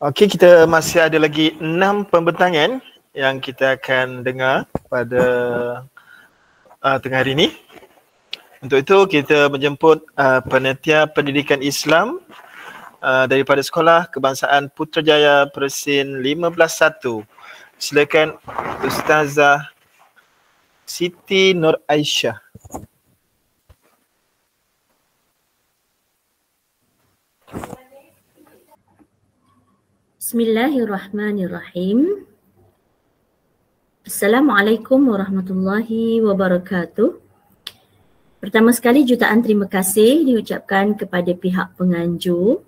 Okey, kita masih ada lagi 6 pembentangan yang kita akan dengar pada tengah hari ini. Untuk itu kita menjemput Panitia Pendidikan Islam daripada Sekolah Kebangsaan Putrajaya Presin 151. Silakan Ustazah Siti Nur Aisyah. Bismillahirrahmanirrahim. Assalamualaikum warahmatullahi wabarakatuh. Pertama sekali jutaan terima kasih diucapkan kepada pihak penganjur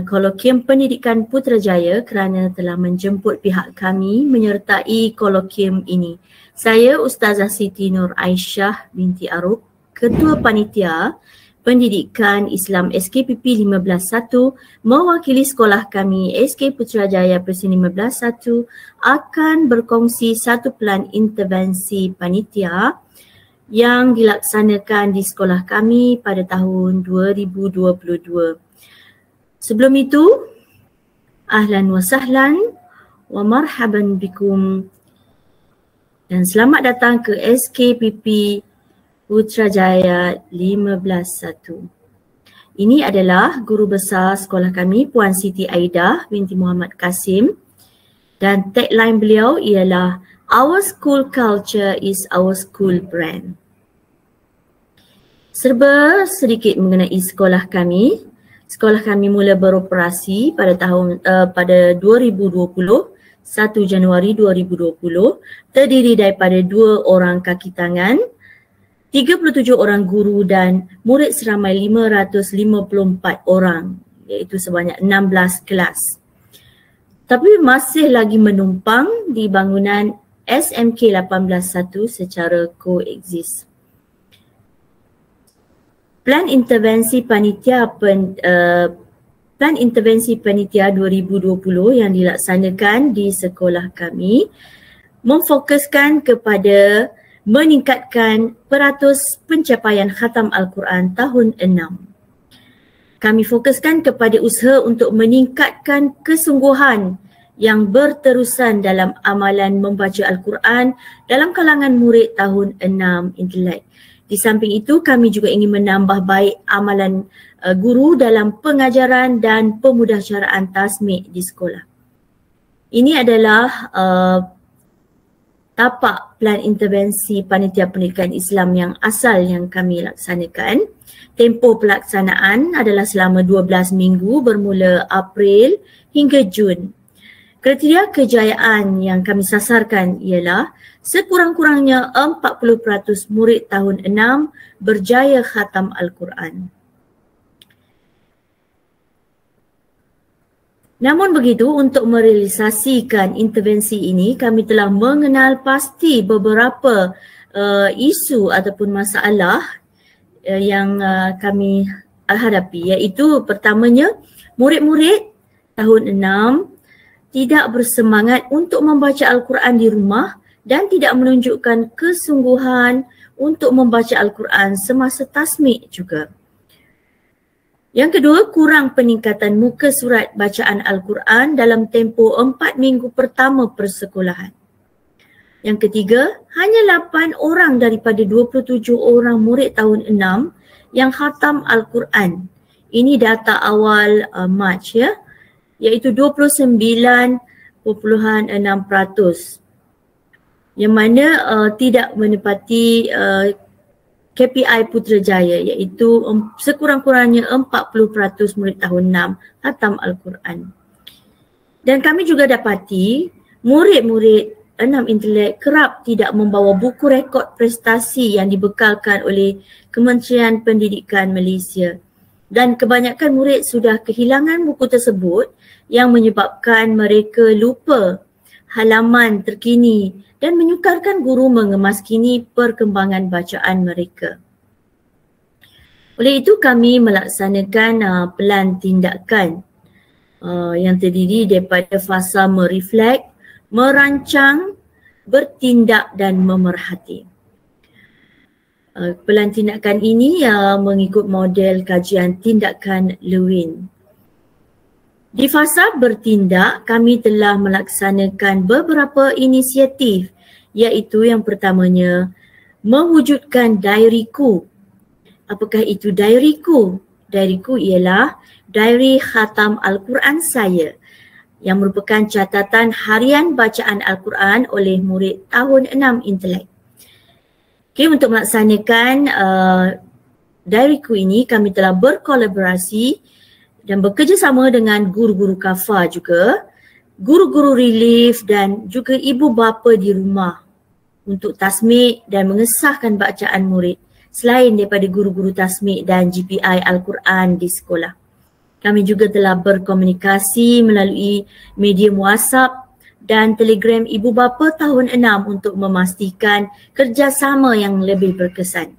Kolokium Pendidikan Putrajaya kerana telah menjemput pihak kami menyertai kolokium ini. Saya Ustazah Siti Nur Aisyah binti Arub, Ketua Panitia Pendidikan Islam SKPP 151, mewakili sekolah kami SK Putrajaya Presin 151 akan berkongsi satu pelan intervensi panitia yang dilaksanakan di sekolah kami pada tahun 2022. Sebelum itu, ahlan wa sahlan wa marhaban bikum dan selamat datang ke SKPP Putrajaya 151. Ini adalah guru besar sekolah kami, Puan Siti Aidah binti Muhammad Kasim, dan tagline beliau ialah Our School Culture is Our School Brand. Serba sedikit mengenai sekolah kami. Sekolah kami mula beroperasi pada 2020, 1 Januari 2020, terdiri daripada 2 orang kaki tangan, 37 orang guru dan murid seramai 554 orang, iaitu sebanyak 16 kelas. Tapi masih lagi menumpang di bangunan SMK 181 secara koexist. Plan intervensi panitia 2020 yang dilaksanakan di sekolah kami memfokuskan kepada meningkatkan peratus pencapaian khatam Al-Quran tahun 6. Kami fokuskan kepada usaha untuk meningkatkan kesungguhan yang berterusan dalam amalan membaca Al-Quran dalam kalangan murid tahun 6 intelek. Di samping itu, kami juga ingin menambah baik amalan guru dalam pengajaran dan pemudahcaraan tasmik di sekolah. Ini adalah tapak plan intervensi Panitia Pendidikan Islam yang asal yang kami laksanakan. Tempoh pelaksanaan adalah selama 12 minggu bermula April hingga Jun. Kriteria kejayaan yang kami sasarkan ialah sekurang-kurangnya 40% murid tahun 6 berjaya khatam Al-Quran. Namun begitu, untuk merealisasikan intervensi ini, kami telah mengenal pasti beberapa isu ataupun masalah yang kami hadapi, iaitu pertamanya, murid-murid tahun 6 tidak bersemangat untuk membaca Al-Quran di rumah dan tidak menunjukkan kesungguhan untuk membaca Al-Quran semasa tasmik juga. Yang kedua, kurang peningkatan muka surat bacaan Al-Quran dalam tempoh 4 minggu pertama persekolahan. Yang ketiga, hanya 8 orang daripada 27 orang murid tahun 6 yang khatam Al-Quran. Ini data awal Mac ya, iaitu 29.6%, yang mana tidak menepati KPI Putrajaya, iaitu sekurang-kurangnya 40% murid tahun 6 khatam Al-Quran. Dan kami juga dapati murid-murid 6 intelek kerap tidak membawa buku rekod prestasi yang dibekalkan oleh Kementerian Pendidikan Malaysia. Dan kebanyakan murid sudah kehilangan buku tersebut yang menyebabkan mereka lupa halaman terkini dan menyukarkan guru mengemaskini perkembangan bacaan mereka. Oleh itu kami melaksanakan pelan tindakan yang terdiri daripada fasa mereflek, merancang, bertindak dan memerhati. Pelan tindakan ini mengikut model kajian tindakan Lewin. Di fasa bertindak, kami telah melaksanakan beberapa inisiatif, iaitu yang pertamanya mewujudkan diariku. Apakah itu diariku? Diariku ialah diary khatam Al-Quran saya yang merupakan catatan harian bacaan Al-Quran oleh murid tahun 6 intelek. Okay, untuk melaksanakan diariku ini, kami telah berkolaborasi dan bekerjasama dengan guru-guru kafa juga, guru-guru relief dan juga ibu bapa di rumah untuk tasmik dan mengesahkan bacaan murid selain daripada guru-guru tasmik dan GPI Al-Quran di sekolah. Kami juga telah berkomunikasi melalui medium WhatsApp dan Telegram ibu bapa tahun 6 untuk memastikan kerjasama yang lebih berkesan.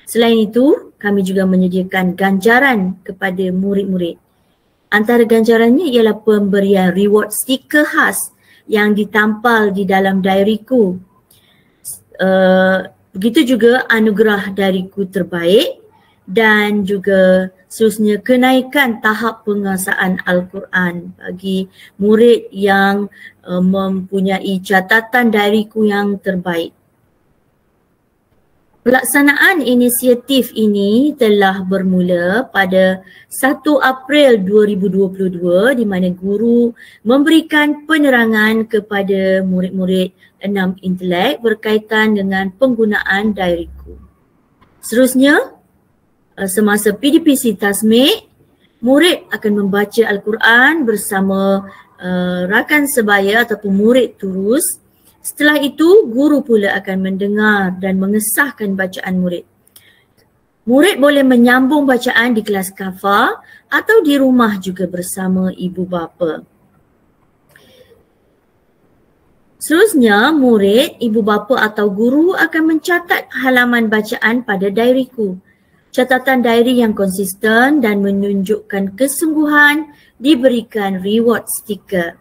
Selain itu, kami juga menyediakan ganjaran kepada murid-murid. Antara ganjarannya ialah pemberian reward stiker khas yang ditampal di dalam diariku. Begitu juga anugerah diariku terbaik dan juga seterusnya kenaikan tahap penguasaan Al-Quran bagi murid yang mempunyai catatan diariku yang terbaik. Pelaksanaan inisiatif ini telah bermula pada 1 April 2022 di mana guru memberikan penerangan kepada murid-murid 6 intelek berkaitan dengan penggunaan diariku. Seterusnya, semasa PDPC tasmik, murid akan membaca Al-Quran bersama rakan sebaya ataupun murid turus. Setelah itu, guru pula akan mendengar dan mengesahkan bacaan murid. Murid boleh menyambung bacaan di kelas kafa atau di rumah juga bersama ibu bapa. Seterusnya, murid, ibu bapa atau guru akan mencatat halaman bacaan pada diariku. Catatan diary yang konsisten dan menunjukkan kesungguhan diberikan reward stiker.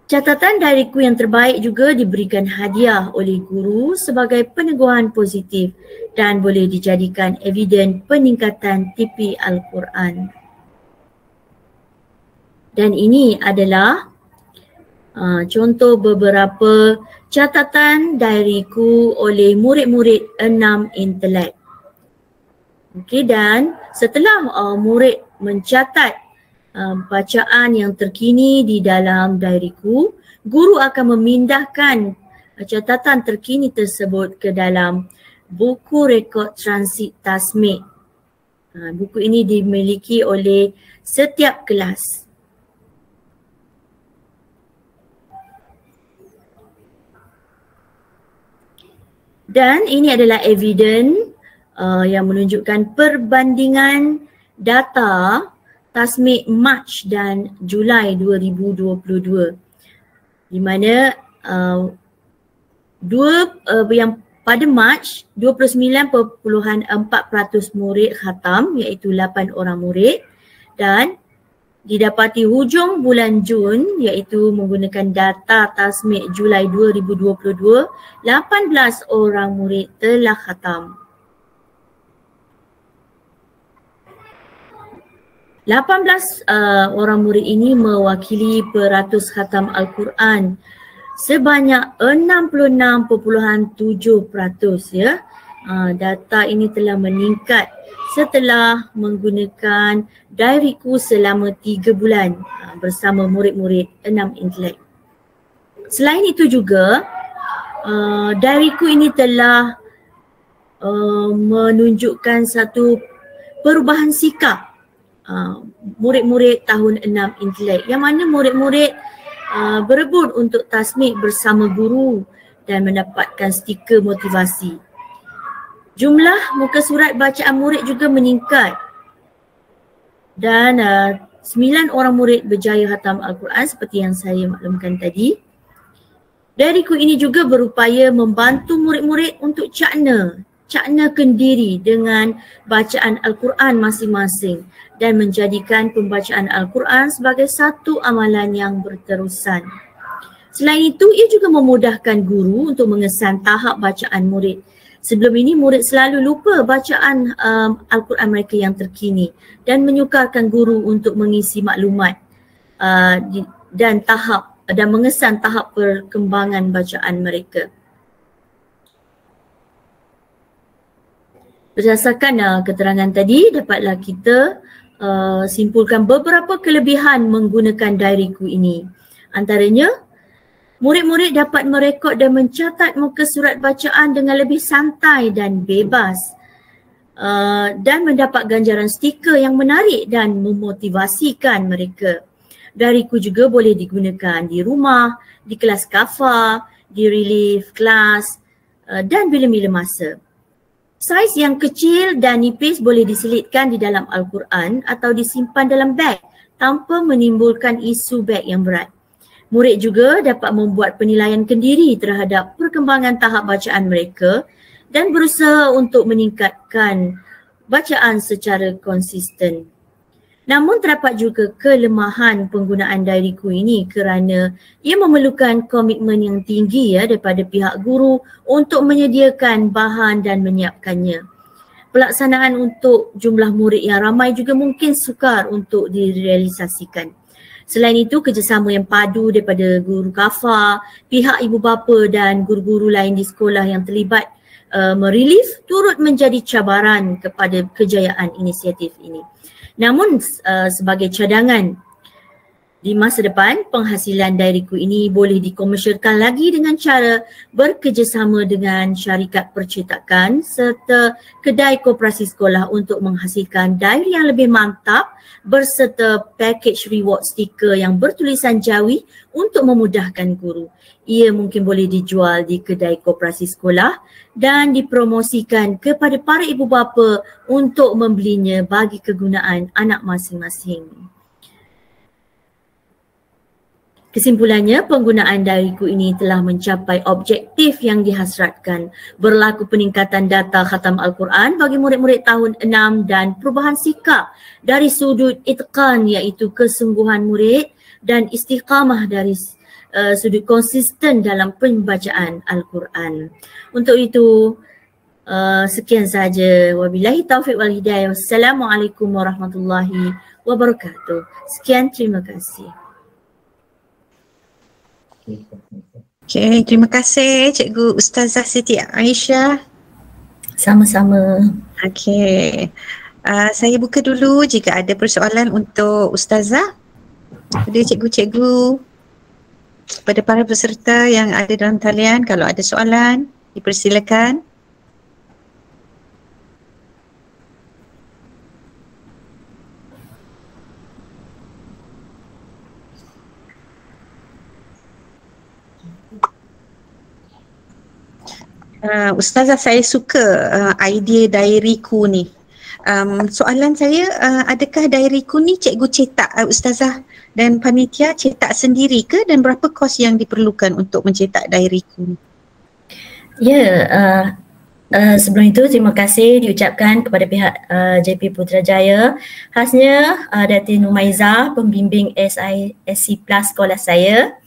Catatan diariku yang terbaik juga diberikan hadiah oleh guru sebagai peneguhan positif dan boleh dijadikan eviden peningkatan TP Al-Quran. Dan ini adalah contoh beberapa catatan diariku oleh murid-murid 6 intelek. Okey, dan setelah murid mencatat bacaan yang terkini di dalam diariku, guru akan memindahkan catatan terkini tersebut ke dalam buku rekod transit tasmik. Buku ini dimiliki oleh setiap kelas. Dan ini adalah eviden yang menunjukkan perbandingan data tasmik Mac dan Julai 2022, di mana yang pada Mac 29.4% murid khatam, iaitu 8 orang murid, dan didapati hujung bulan Jun, iaitu menggunakan data tasmik Julai 2022, 18 orang murid telah khatam. 18 orang murid ini mewakili peratus khatam Al-Quran sebanyak 66.7%, ya. Data ini telah meningkat setelah menggunakan diariku selama 3 bulan bersama murid-murid 6 intelek. Selain itu juga, diariku ini telah menunjukkan satu perubahan sikap murid-murid tahun 6 intelek, yang mana murid-murid berebut untuk tasmik bersama guru dan mendapatkan stiker motivasi. Jumlah muka surat bacaan murid juga meningkat dan 9 orang murid berjaya khatam Al-Quran seperti yang saya maklumkan tadi. Diariku ini juga berupaya membantu murid-murid untuk caknakan diri dengan bacaan Al-Quran masing-masing dan menjadikan pembacaan Al-Quran sebagai satu amalan yang berterusan. Selain itu, ia juga memudahkan guru untuk mengesan tahap bacaan murid Sebelum ini murid selalu lupa bacaan Al-Quran mereka yang terkini dan menyukarkan guru untuk mengisi maklumat dan mengesan tahap perkembangan bacaan mereka. Berdasarkan keterangan tadi, dapatlah kita simpulkan beberapa kelebihan menggunakan diariku ini. Antaranya, murid-murid dapat merekod dan mencatat muka surat bacaan dengan lebih santai dan bebas dan mendapat ganjaran stiker yang menarik dan memotivasikan mereka. Diariku juga boleh digunakan di rumah, di kelas kafa, di relief kelas dan bila-bila masa. Saiz yang kecil dan nipis boleh diselitkan di dalam Al-Quran atau disimpan dalam beg tanpa menimbulkan isu beg yang berat. Murid juga dapat membuat penilaian kendiri terhadap perkembangan tahap bacaan mereka dan berusaha untuk meningkatkan bacaan secara konsisten. Namun terdapat juga kelemahan penggunaan diariku ini kerana ia memerlukan komitmen yang tinggi daripada pihak guru untuk menyediakan bahan dan menyiapkannya. Pelaksanaan untuk jumlah murid yang ramai juga mungkin sukar untuk direalisasikan. Selain itu, kerjasama yang padu daripada guru kafa, pihak ibu bapa dan guru-guru lain di sekolah yang terlibat merelief turut menjadi cabaran kepada kejayaan inisiatif ini. Namun sebagai cadangan, di masa depan penghasilan diariku ini boleh dikomersialkan lagi dengan cara bekerjasama dengan syarikat percetakan serta kedai koperasi sekolah untuk menghasilkan diary yang lebih mantap berserta package reward stiker yang bertulisan Jawi untuk memudahkan guru. Ia mungkin boleh dijual di kedai koperasi sekolah dan dipromosikan kepada para ibu bapa untuk membelinya bagi kegunaan anak masing-masing. Kesimpulannya, penggunaan diariku ini telah mencapai objektif yang dihasratkan. Berlaku peningkatan data khatam Al-Quran bagi murid-murid tahun 6 dan perubahan sikap dari sudut itqan iaitu kesungguhan murid dan istiqamah dari sudut konsisten dalam pembacaan Al-Quran. Untuk itu, sekian sahaja. Wabillahi taufiq wal hidayah. Wassalamualaikum warahmatullahi wabarakatuh. Sekian, terima kasih. Okey, terima kasih Cikgu Ustazah Siti Aisyah. Sama-sama. Okey, saya buka dulu jika ada persoalan untuk Ustazah. Ada cikgu-cikgu pada para peserta yang ada dalam talian, kalau ada soalan dipersilakan. Ustazah, saya suka idea diariku ni. Soalan saya, adakah diariku ni cikgu cetak Ustazah dan panitia cetak sendiri ke, dan berapa kos yang diperlukan untuk mencetak diariku ni? Sebelum itu terima kasih diucapkan kepada pihak JP Putrajaya, khasnya Datin Numaizah, pembimbing SISC Plus sekolah saya.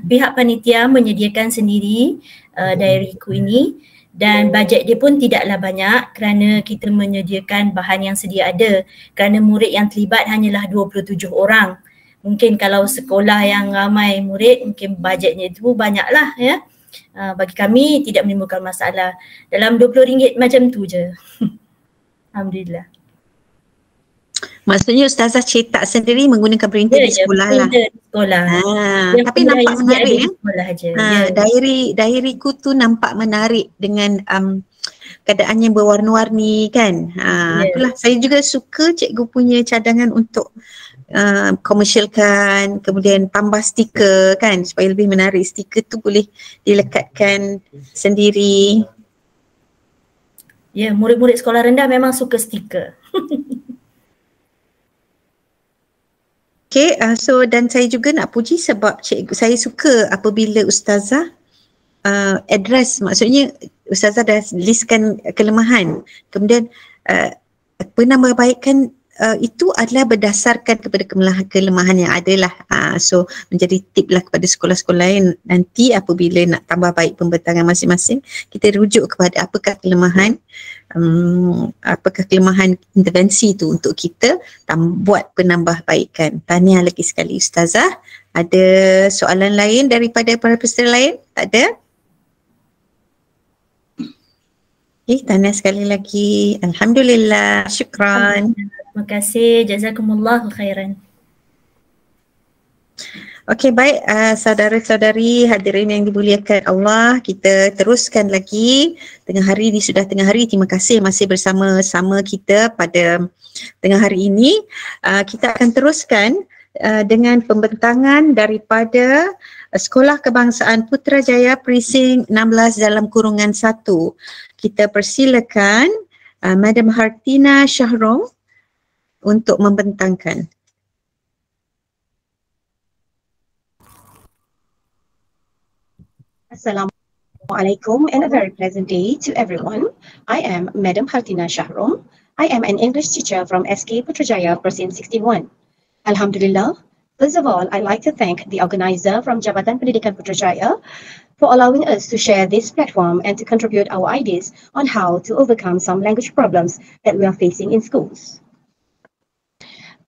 Pihak panitia menyediakan sendiri diariku ini dan bajet dia pun tidaklah banyak kerana kita menyediakan bahan yang sedia ada kerana murid yang terlibat hanyalah 27 orang. Mungkin kalau sekolah yang ramai murid mungkin bajetnya itu banyaklah ya. Bagi kami tidak menimbulkan masalah, dalam RM20 macam tu je. Alhamdulillah. Maksudnya Ustazah cetak sendiri menggunakan printer di sekolah lah. Printer di sekolah. Tapi nampak menarik Diariku tu nampak menarik dengan keadaannya berwarna-warni kan. Itulah saya juga suka cikgu punya cadangan untuk komersialkan, kemudian tambah stiker kan supaya lebih menarik. Stiker tu boleh dilekatkan sendiri. Ya, murid-murid sekolah rendah memang suka stiker. Okay, dan saya juga nak puji sebab cikgu, saya suka apabila Ustazah address, maksudnya Ustazah dah listkan kelemahan, kemudian penambahbaikan itu adalah berdasarkan kepada kelemahan yang ada lah. So menjadi tip lah kepada sekolah-sekolah lain, nanti apabila nak tambah baik pembentangan masing-masing, kita rujuk kepada apakah kelemahan intervensi tu untuk kita buat penambahbaikan. Tahniah lagi sekali Ustazah. Ada soalan lain daripada para peserta lain? Tak ada? Okay, tahniah sekali lagi. Alhamdulillah. Syukran. Terima kasih. Jazakumullahu khairan. Okey, baik, saudara-saudari hadirin yang dimuliakan Allah, kita teruskan lagi. Tengah hari ni sudah tengah hari. Terima kasih masih bersama-sama kita pada tengah hari ini. Kita akan teruskan dengan pembentangan daripada Sekolah Kebangsaan Putrajaya Precinct 16 dalam kurungan 1. Kita persilakan Madam Hartina Shahrom untuk membentangkan. Assalamualaikum and a very pleasant day to everyone. I am Madam Hartina Shahrom. I am an English teacher from SK Putrajaya Precinct 61. Alhamdulillah. First of all, I'd like to thank the organizer from Jabatan Pendidikan Putrajaya for allowing us to share this platform and to contribute our ideas on how to overcome some language problems that we are facing in schools.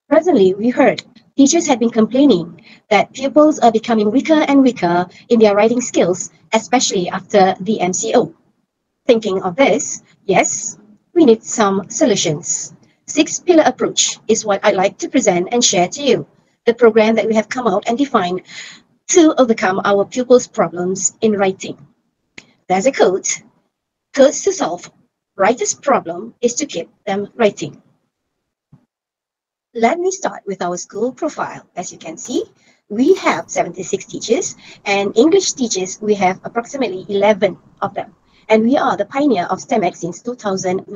Presently, we heard teachers had been complaining that pupils are becoming weaker and weaker in their writing skills, especially after the MCO. Thinking of this, yes, we need some solutions. 6-pillar approach is what I'd like to present and share to you. The program that we have come out and defined to overcome our pupils' problems in writing. There's a quote: codes to solve writer's problem is to keep them writing. Let me start with our school profile. As you can see, we have 76 teachers, and English teachers, we have approximately 11 of them. And we are the pioneer of STEMEC since 2019.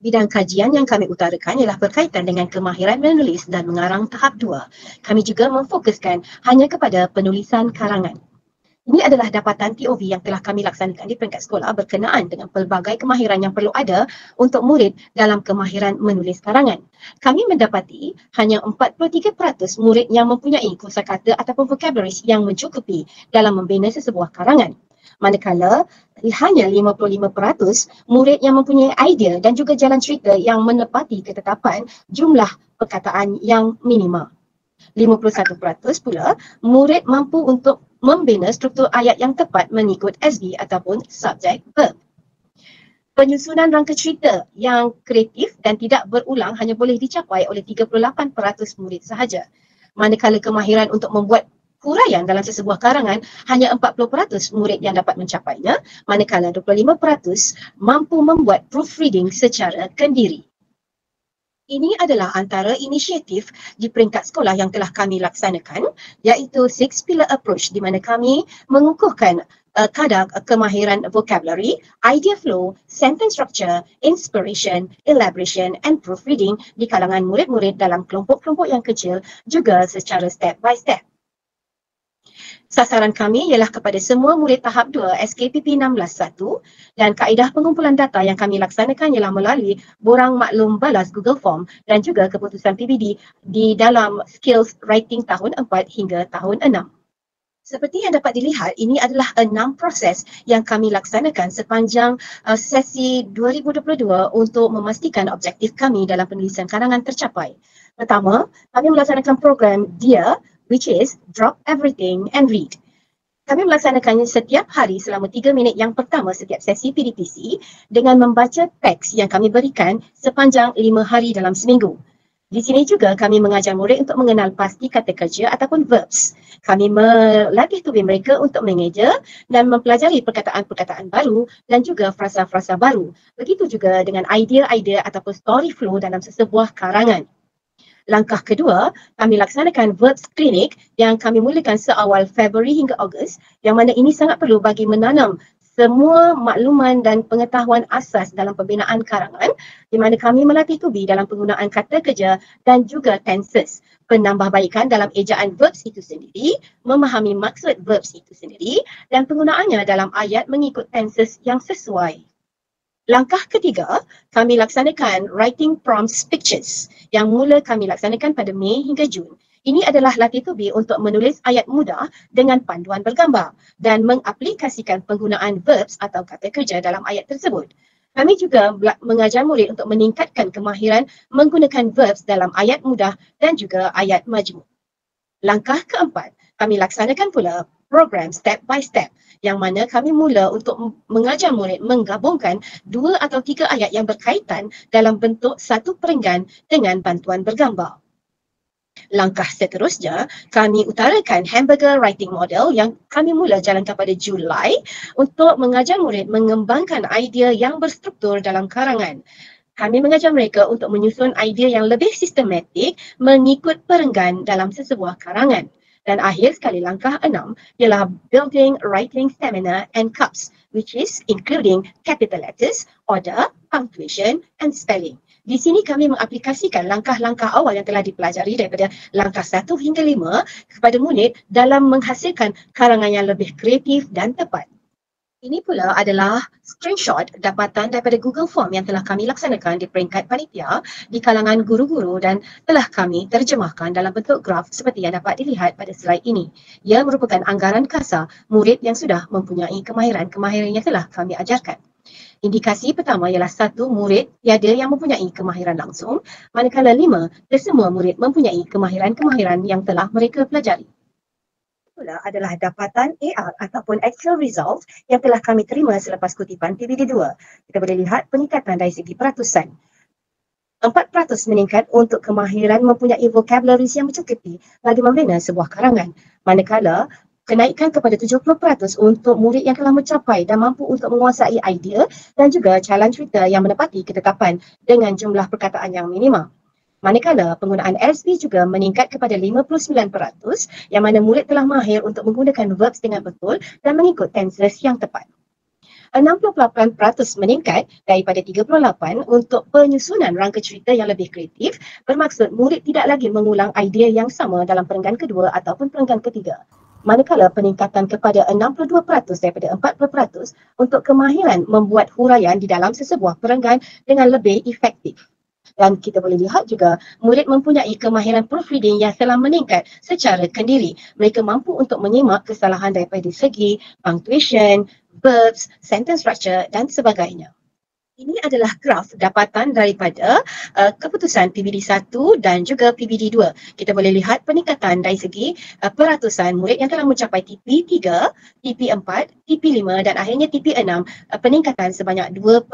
Bidang kajian yang kami utarakan ialah berkaitan dengan kemahiran menulis dan mengarang tahap 2. Kami juga memfokuskan hanya kepada penulisan karangan. Ini adalah dapatan POV yang telah kami laksanakan di peringkat sekolah berkenaan dengan pelbagai kemahiran yang perlu ada untuk murid dalam kemahiran menulis karangan. Kami mendapati hanya 43% murid yang mempunyai kosakata ataupun vocabularies yang mencukupi dalam membina sesebuah karangan. Manakala hanya 55% murid yang mempunyai idea dan juga jalan cerita yang menepati ketetapan jumlah perkataan yang minima. 51% pula murid mampu untuk membina struktur ayat yang tepat mengikut SB ataupun subject verb. Penyusunan rangka cerita yang kreatif dan tidak berulang hanya boleh dicapai oleh 38% murid sahaja. Manakala kemahiran untuk membuat huraian dalam sesebuah karangan hanya 40% murid yang dapat mencapainya, manakala 25% mampu membuat proofreading secara kendiri. Ini adalah antara inisiatif di peringkat sekolah yang telah kami laksanakan, iaitu 6-pillar approach di mana kami mengukuhkan kadar kemahiran vocabulary, idea flow, sentence structure, inspiration, elaboration and proofreading di kalangan murid-murid dalam kelompok-kelompok yang kecil juga secara step by step. Sasaran kami ialah kepada semua murid tahap 2 SKPP 16.1 dan kaedah pengumpulan data yang kami laksanakan ialah melalui borang maklum balas Google Form dan juga keputusan PBD di dalam skills writing tahun 4 hingga tahun 6. Seperti yang dapat dilihat, ini adalah 6 proses yang kami laksanakan sepanjang sesi 2022 untuk memastikan objektif kami dalam penulisan karangan tercapai. Pertama, kami melaksanakan program DEAR, which is drop everything and read. Kami melaksanakannya setiap hari selama 3 minit yang pertama setiap sesi PDPC dengan membaca teks yang kami berikan sepanjang 5 hari dalam seminggu. Di sini juga kami mengajar murid untuk mengenal pasti kata kerja ataupun verbs. Kami melatih tubuh mereka untuk mengeja dan mempelajari perkataan-perkataan baru dan juga frasa-frasa baru. Begitu juga dengan idea-idea ataupun story flow dalam sesebuah karangan. Langkah kedua, kami laksanakan verbs klinik yang kami mulakan seawal Februari hingga Ogos, yang mana ini sangat perlu bagi menanam semua makluman dan pengetahuan asas dalam pembinaan karangan, di mana kami melatih tubi dalam penggunaan kata kerja dan juga tenses, penambahbaikan dalam ejaan verbs itu sendiri, memahami maksud verbs itu sendiri dan penggunaannya dalam ayat mengikut tenses yang sesuai. Langkah ketiga, kami laksanakan writing prompts pictures yang mula kami laksanakan pada Mei hingga Jun. Ini adalah latih tubi untuk menulis ayat mudah dengan panduan bergambar dan mengaplikasikan penggunaan verbs atau kata kerja dalam ayat tersebut. Kami juga mengajar murid untuk meningkatkan kemahiran menggunakan verbs dalam ayat mudah dan juga ayat majmuk. Langkah keempat, kami laksanakan pula program step by step yang mana kami mula untuk mengajar murid menggabungkan 2 atau 3 ayat yang berkaitan dalam bentuk satu perenggan dengan bantuan bergambar. Langkah seterusnya, kami utarakan hamburger writing model yang kami mula jalankan pada Julai untuk mengajar murid mengembangkan idea yang berstruktur dalam karangan. Kami mengajar mereka untuk menyusun idea yang lebih sistematik mengikut perenggan dalam sesebuah karangan. Dan akhir sekali langkah 6 ialah building writing stamina and cups, which is including capital letters, order, punctuation and spelling. Di sini kami mengaplikasikan langkah-langkah awal yang telah dipelajari daripada langkah 1 hingga 5 kepada murid dalam menghasilkan karangan yang lebih kreatif dan tepat. Ini pula adalah screenshot dapatan daripada Google Form yang telah kami laksanakan di peringkat panitia di kalangan guru-guru dan telah kami terjemahkan dalam bentuk graf seperti yang dapat dilihat pada slide ini. Ia merupakan anggaran kasar murid yang sudah mempunyai kemahiran-kemahiran yang telah kami ajarkan. Indikasi pertama ialah 1 murid tiada yang mempunyai kemahiran langsung, manakala 5 kesemua murid mempunyai kemahiran-kemahiran yang telah mereka pelajari. Pula adalah dapatan AR ataupun actual results yang telah kami terima selepas kutipan PBD2. Kita boleh lihat peningkatan dari segi peratusan. 4% meningkat untuk kemahiran mempunyai vocabularies yang mencukupi bagi membina sebuah karangan, manakala kenaikan kepada 70% untuk murid yang telah mencapai dan mampu untuk menguasai idea dan juga jalan cerita yang menepati ketetapan dengan jumlah perkataan yang minima. Manakala penggunaan LSP juga meningkat kepada 59% yang mana murid telah mahir untuk menggunakan verbs dengan betul dan mengikut tenses yang tepat. 68% meningkat daripada 38 untuk penyusunan rangka cerita yang lebih kreatif, bermaksud murid tidak lagi mengulang idea yang sama dalam perenggan kedua ataupun perenggan ketiga. Manakala peningkatan kepada 62% daripada 40% untuk kemahiran membuat huraian di dalam sesebuah perenggan dengan lebih efektif. Dan kita boleh lihat juga murid mempunyai kemahiran proofreading yang telah meningkat secara kendiri. Mereka mampu untuk menyimak kesalahan daripada segi punctuation, verbs, sentence structure dan sebagainya. Ini adalah graf dapatan daripada keputusan PBD1 dan juga PBD2. Kita boleh lihat peningkatan dari segi peratusan murid yang telah mencapai TP3, TP4, TP5 dan akhirnya TP6, peningkatan sebanyak 2%.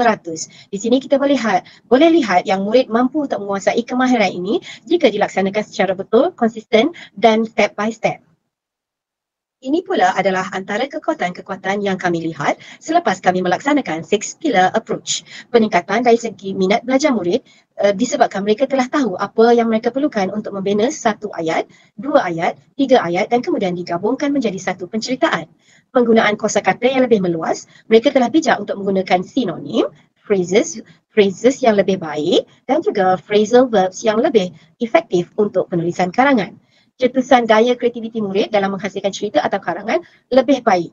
Di sini kita boleh lihat yang murid mampu untuk menguasai kemahiran ini jika dilaksanakan secara betul, konsisten dan step by step. Ini pula adalah antara kekuatan-kekuatan yang kami lihat selepas kami melaksanakan 6 pillar approach. Peningkatan dari segi minat belajar murid disebabkan mereka telah tahu apa yang mereka perlukan untuk membina 1 ayat, 2 ayat, 3 ayat dan kemudian digabungkan menjadi satu penceritaan. Penggunaan kosakata yang lebih meluas, mereka telah bijak untuk menggunakan sinonim, phrases yang lebih baik dan juga phrasal verbs yang lebih efektif untuk penulisan karangan. Cetusan daya kreativiti murid dalam menghasilkan cerita atau karangan lebih baik.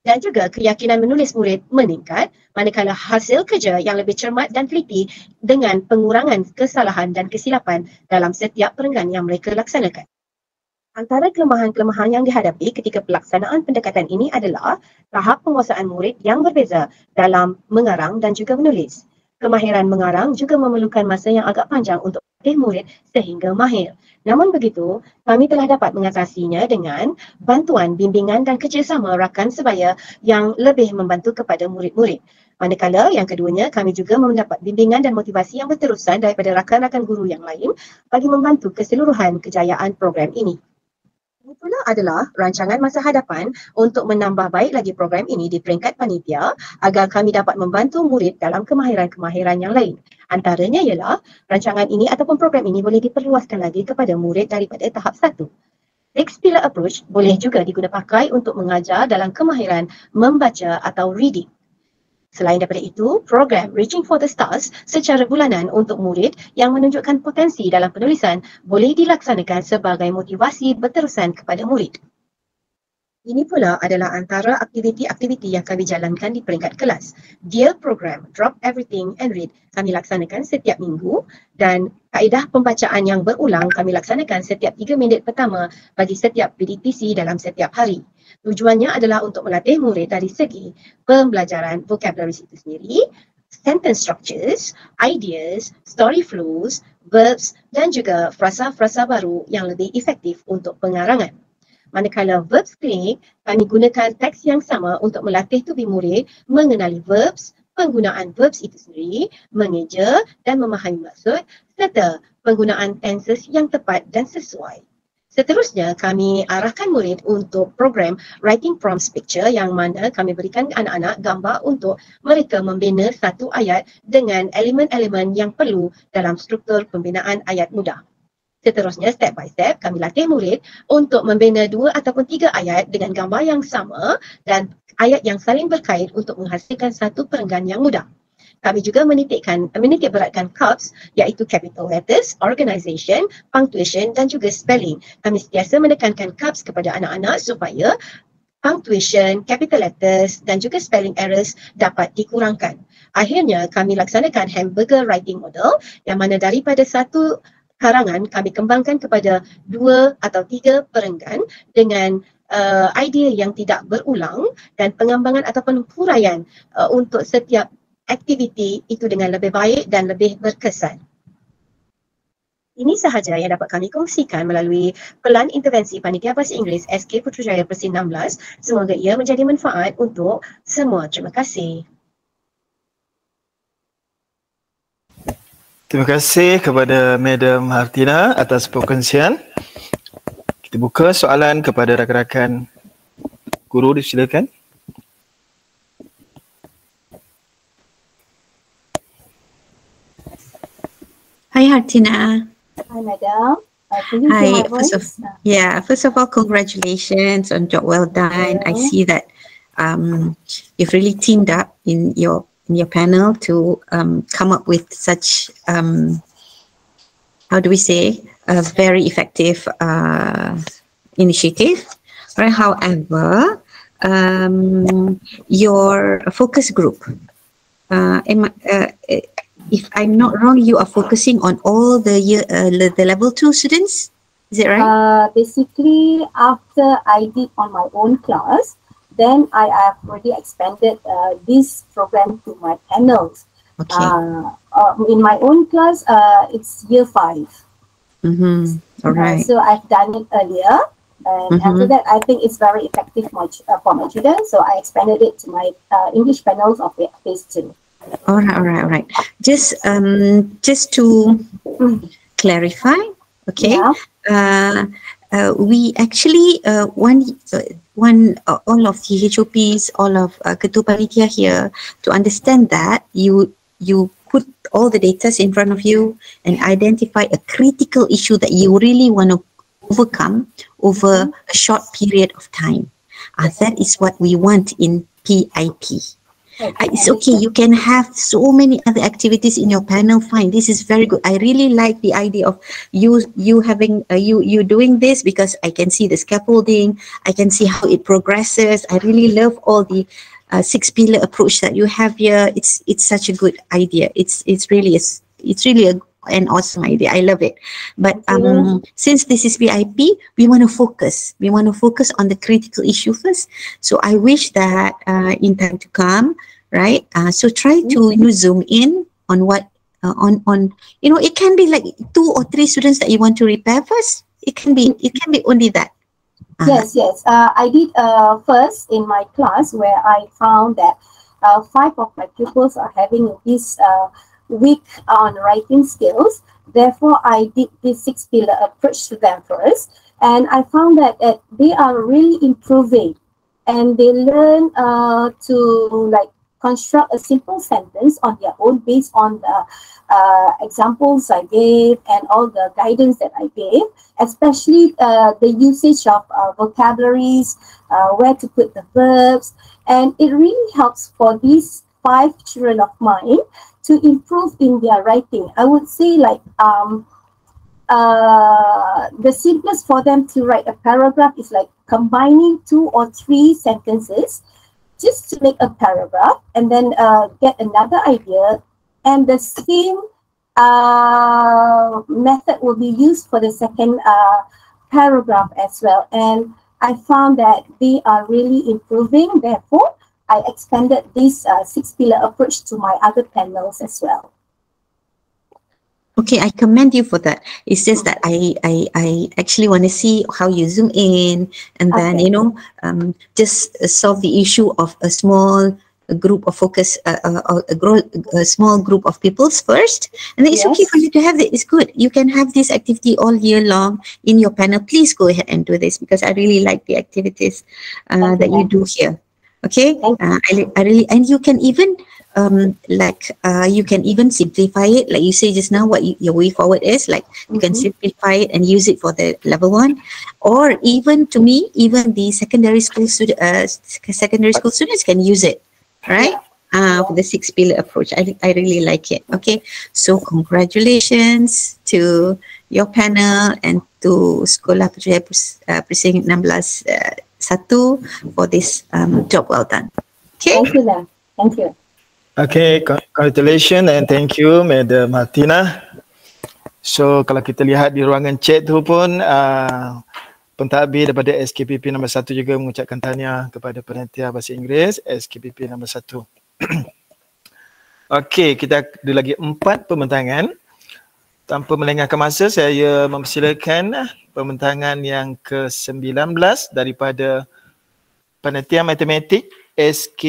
Dan juga keyakinan menulis murid meningkat manakala hasil kerja yang lebih cermat dan teliti dengan pengurangan kesalahan dan kesilapan dalam setiap perenggan yang mereka laksanakan. Antara kelemahan-kelemahan yang dihadapi ketika pelaksanaan pendekatan ini adalah tahap penguasaan murid yang berbeza dalam mengarang dan juga menulis. Kemahiran mengarang juga memerlukan masa yang agak panjang untuk melatih murid sehingga mahir. Namun begitu, kami telah dapat mengatasinya dengan bantuan, bimbingan dan kerjasama rakan sebaya yang lebih membantu kepada murid-murid. Manakala yang keduanya, kami juga mendapat bimbingan dan motivasi yang berterusan daripada rakan-rakan guru yang lain bagi membantu keseluruhan kejayaan program ini. Ini pula adalah rancangan masa hadapan untuk menambah baik lagi program ini di peringkat panitia agar kami dapat membantu murid dalam kemahiran-kemahiran yang lain. Antaranya ialah rancangan ini ataupun program ini boleh diperluaskan lagi kepada murid daripada tahap 1. 6 pillar approach boleh juga digunakan pakai untuk mengajar dalam kemahiran membaca atau reading. Selain daripada itu, program Reaching for the Stars secara bulanan untuk murid yang menunjukkan potensi dalam penulisan boleh dilaksanakan sebagai motivasi berterusan kepada murid. Ini pula adalah antara aktiviti-aktiviti yang kami jalankan di peringkat kelas. Dear program, Drop Everything and Read kami laksanakan setiap minggu dan kaedah pembacaan yang berulang kami laksanakan setiap 3 minit pertama bagi setiap PDPC dalam setiap hari. Tujuannya adalah untuk melatih murid dari segi pembelajaran vocabulary itu sendiri, sentence structures, ideas, story flows, verbs dan juga frasa-frasa baru yang lebih efektif untuk pengarangan. Manakala verbs clinic, kami gunakan teks yang sama untuk melatih tubuh murid mengenali verbs, penggunaan verbs itu sendiri, mengeja dan memahami maksud serta penggunaan tenses yang tepat dan sesuai. Seterusnya, kami arahkan murid untuk program Writing Prompts Picture yang mana kami berikan anak-anak gambar untuk mereka membina satu ayat dengan elemen-elemen yang perlu dalam struktur pembinaan ayat mudah. Seterusnya, step by step, kami latih murid untuk membina 2 ataupun 3 ayat dengan gambar yang sama dan ayat yang saling berkait untuk menghasilkan satu perenggan yang mudah. Kami juga menitik beratkan CUPS iaitu capital letters, organization, punctuation dan juga spelling. Kami sentiasa menekankan CUPS kepada anak-anak supaya punctuation, capital letters dan juga spelling errors dapat dikurangkan. Akhirnya, kami laksanakan hamburger writing model yang mana daripada satu karangan kami kembangkan kepada 2 atau 3 perenggan dengan idea yang tidak berulang dan pengembangan ataupun huraian untuk setiap aktiviti itu dengan lebih baik dan lebih berkesan. Ini sahaja yang dapat kami kongsikan melalui pelan intervensi Panitia Bahasa Inggeris SK Putrajaya Persin 16. Semoga ia menjadi manfaat untuk semua. Terima kasih. Terima kasih kepada Madam Hartina atas perkongsian. Kita buka soalan kepada rakan-rakan guru, disilakan. Hi Hartina. Hi Madam. Hi. First of all, congratulations on job well done. I see that you've really teamed up in your panel to come up with such how do we say, a very effective initiative. Right? However, your focus group, if I'm not wrong, you are focusing on all the level 2 students. Is it right? Basically, after I did on my own class, then I have already expanded this program to my panels. Okay. In my own class, it's year 5. All right. So I've done it earlier. And after that, I think it's very effective for my children. So I expanded it to my English panels of phase 2. All right. Just to clarify, okay. Yeah. We actually want all of the HOPs, all of Ketua Panitia here to understand that you put all the data in front of you and identify a critical issue that you really want to overcome over a short period of time. That is what we want in PIP. It's okay, you can have so many other activities in your panel, fine, this is very good. I really like the idea of you having you doing this, because I can see the scaffolding, I can see how it progresses. I really love all the 6-pillar approach that you have here. It's such a good idea. It's really an awesome idea. I love it. But since this is VIP, we want to focus. We want to focus on the critical issue first. So I wish that in time to come, right? So try to zoom in on what on it can be like 2 or 3 students that you want to repair first. It can be only that. Yes. I did first in my class where I found that 5 of my pupils are having this weak on writing skills. Therefore, I did this 6-pillar approach to them first, and I found that they are really improving, and they learn to like construct a simple sentence on their own based on the examples I gave and all the guidance that I gave, especially the usage of vocabularies, where to put the verbs, and it really helps for these 5 children of mine to improve in their writing. I would say like the simplest for them to write a paragraph is like combining 2 or 3 sentences just to make a paragraph, and then get another idea, and the same method will be used for the second paragraph as well. And I found that they are really improving. Therefore, I expanded this 6-pillar approach to my other panels as well. Okay, I commend you for that. It's just that I actually want to see how you zoom in, and then, Okay. you know, just solve the issue of a small group of focus, a small group of peoples first, and then it's okay Yes. for you to have it. It's good. You can have this activity all year long in your panel. Please go ahead and do this, because I really like the activities that you do here. Okay, Thank I really, and you can even you can even simplify it, like you say just now, what your way forward is, like you can simplify it and use it for the level 1, or even, to me, even the secondary school students can use it, right? For the 6-pillar approach. I really like it. Okay, so congratulations to your panel and to Sekolah Putrajaya Precinct 16 1 for this job well done. Okay. Thank you, ma'am. Thank you. Okay, congratulations and thank you, Madam Martina. So kalau kita lihat di ruangan chat tu pun pentadbir daripada SKPP nombor 1 juga mengucapkan tahniah kepada penantian bahasa Inggeris SKPP nombor 1. Okey, kita ada lagi 4 pembentangan. Tanpa melengahkan masa, saya mempersilakan pembentangan yang ke-19 daripada penantian matematik SK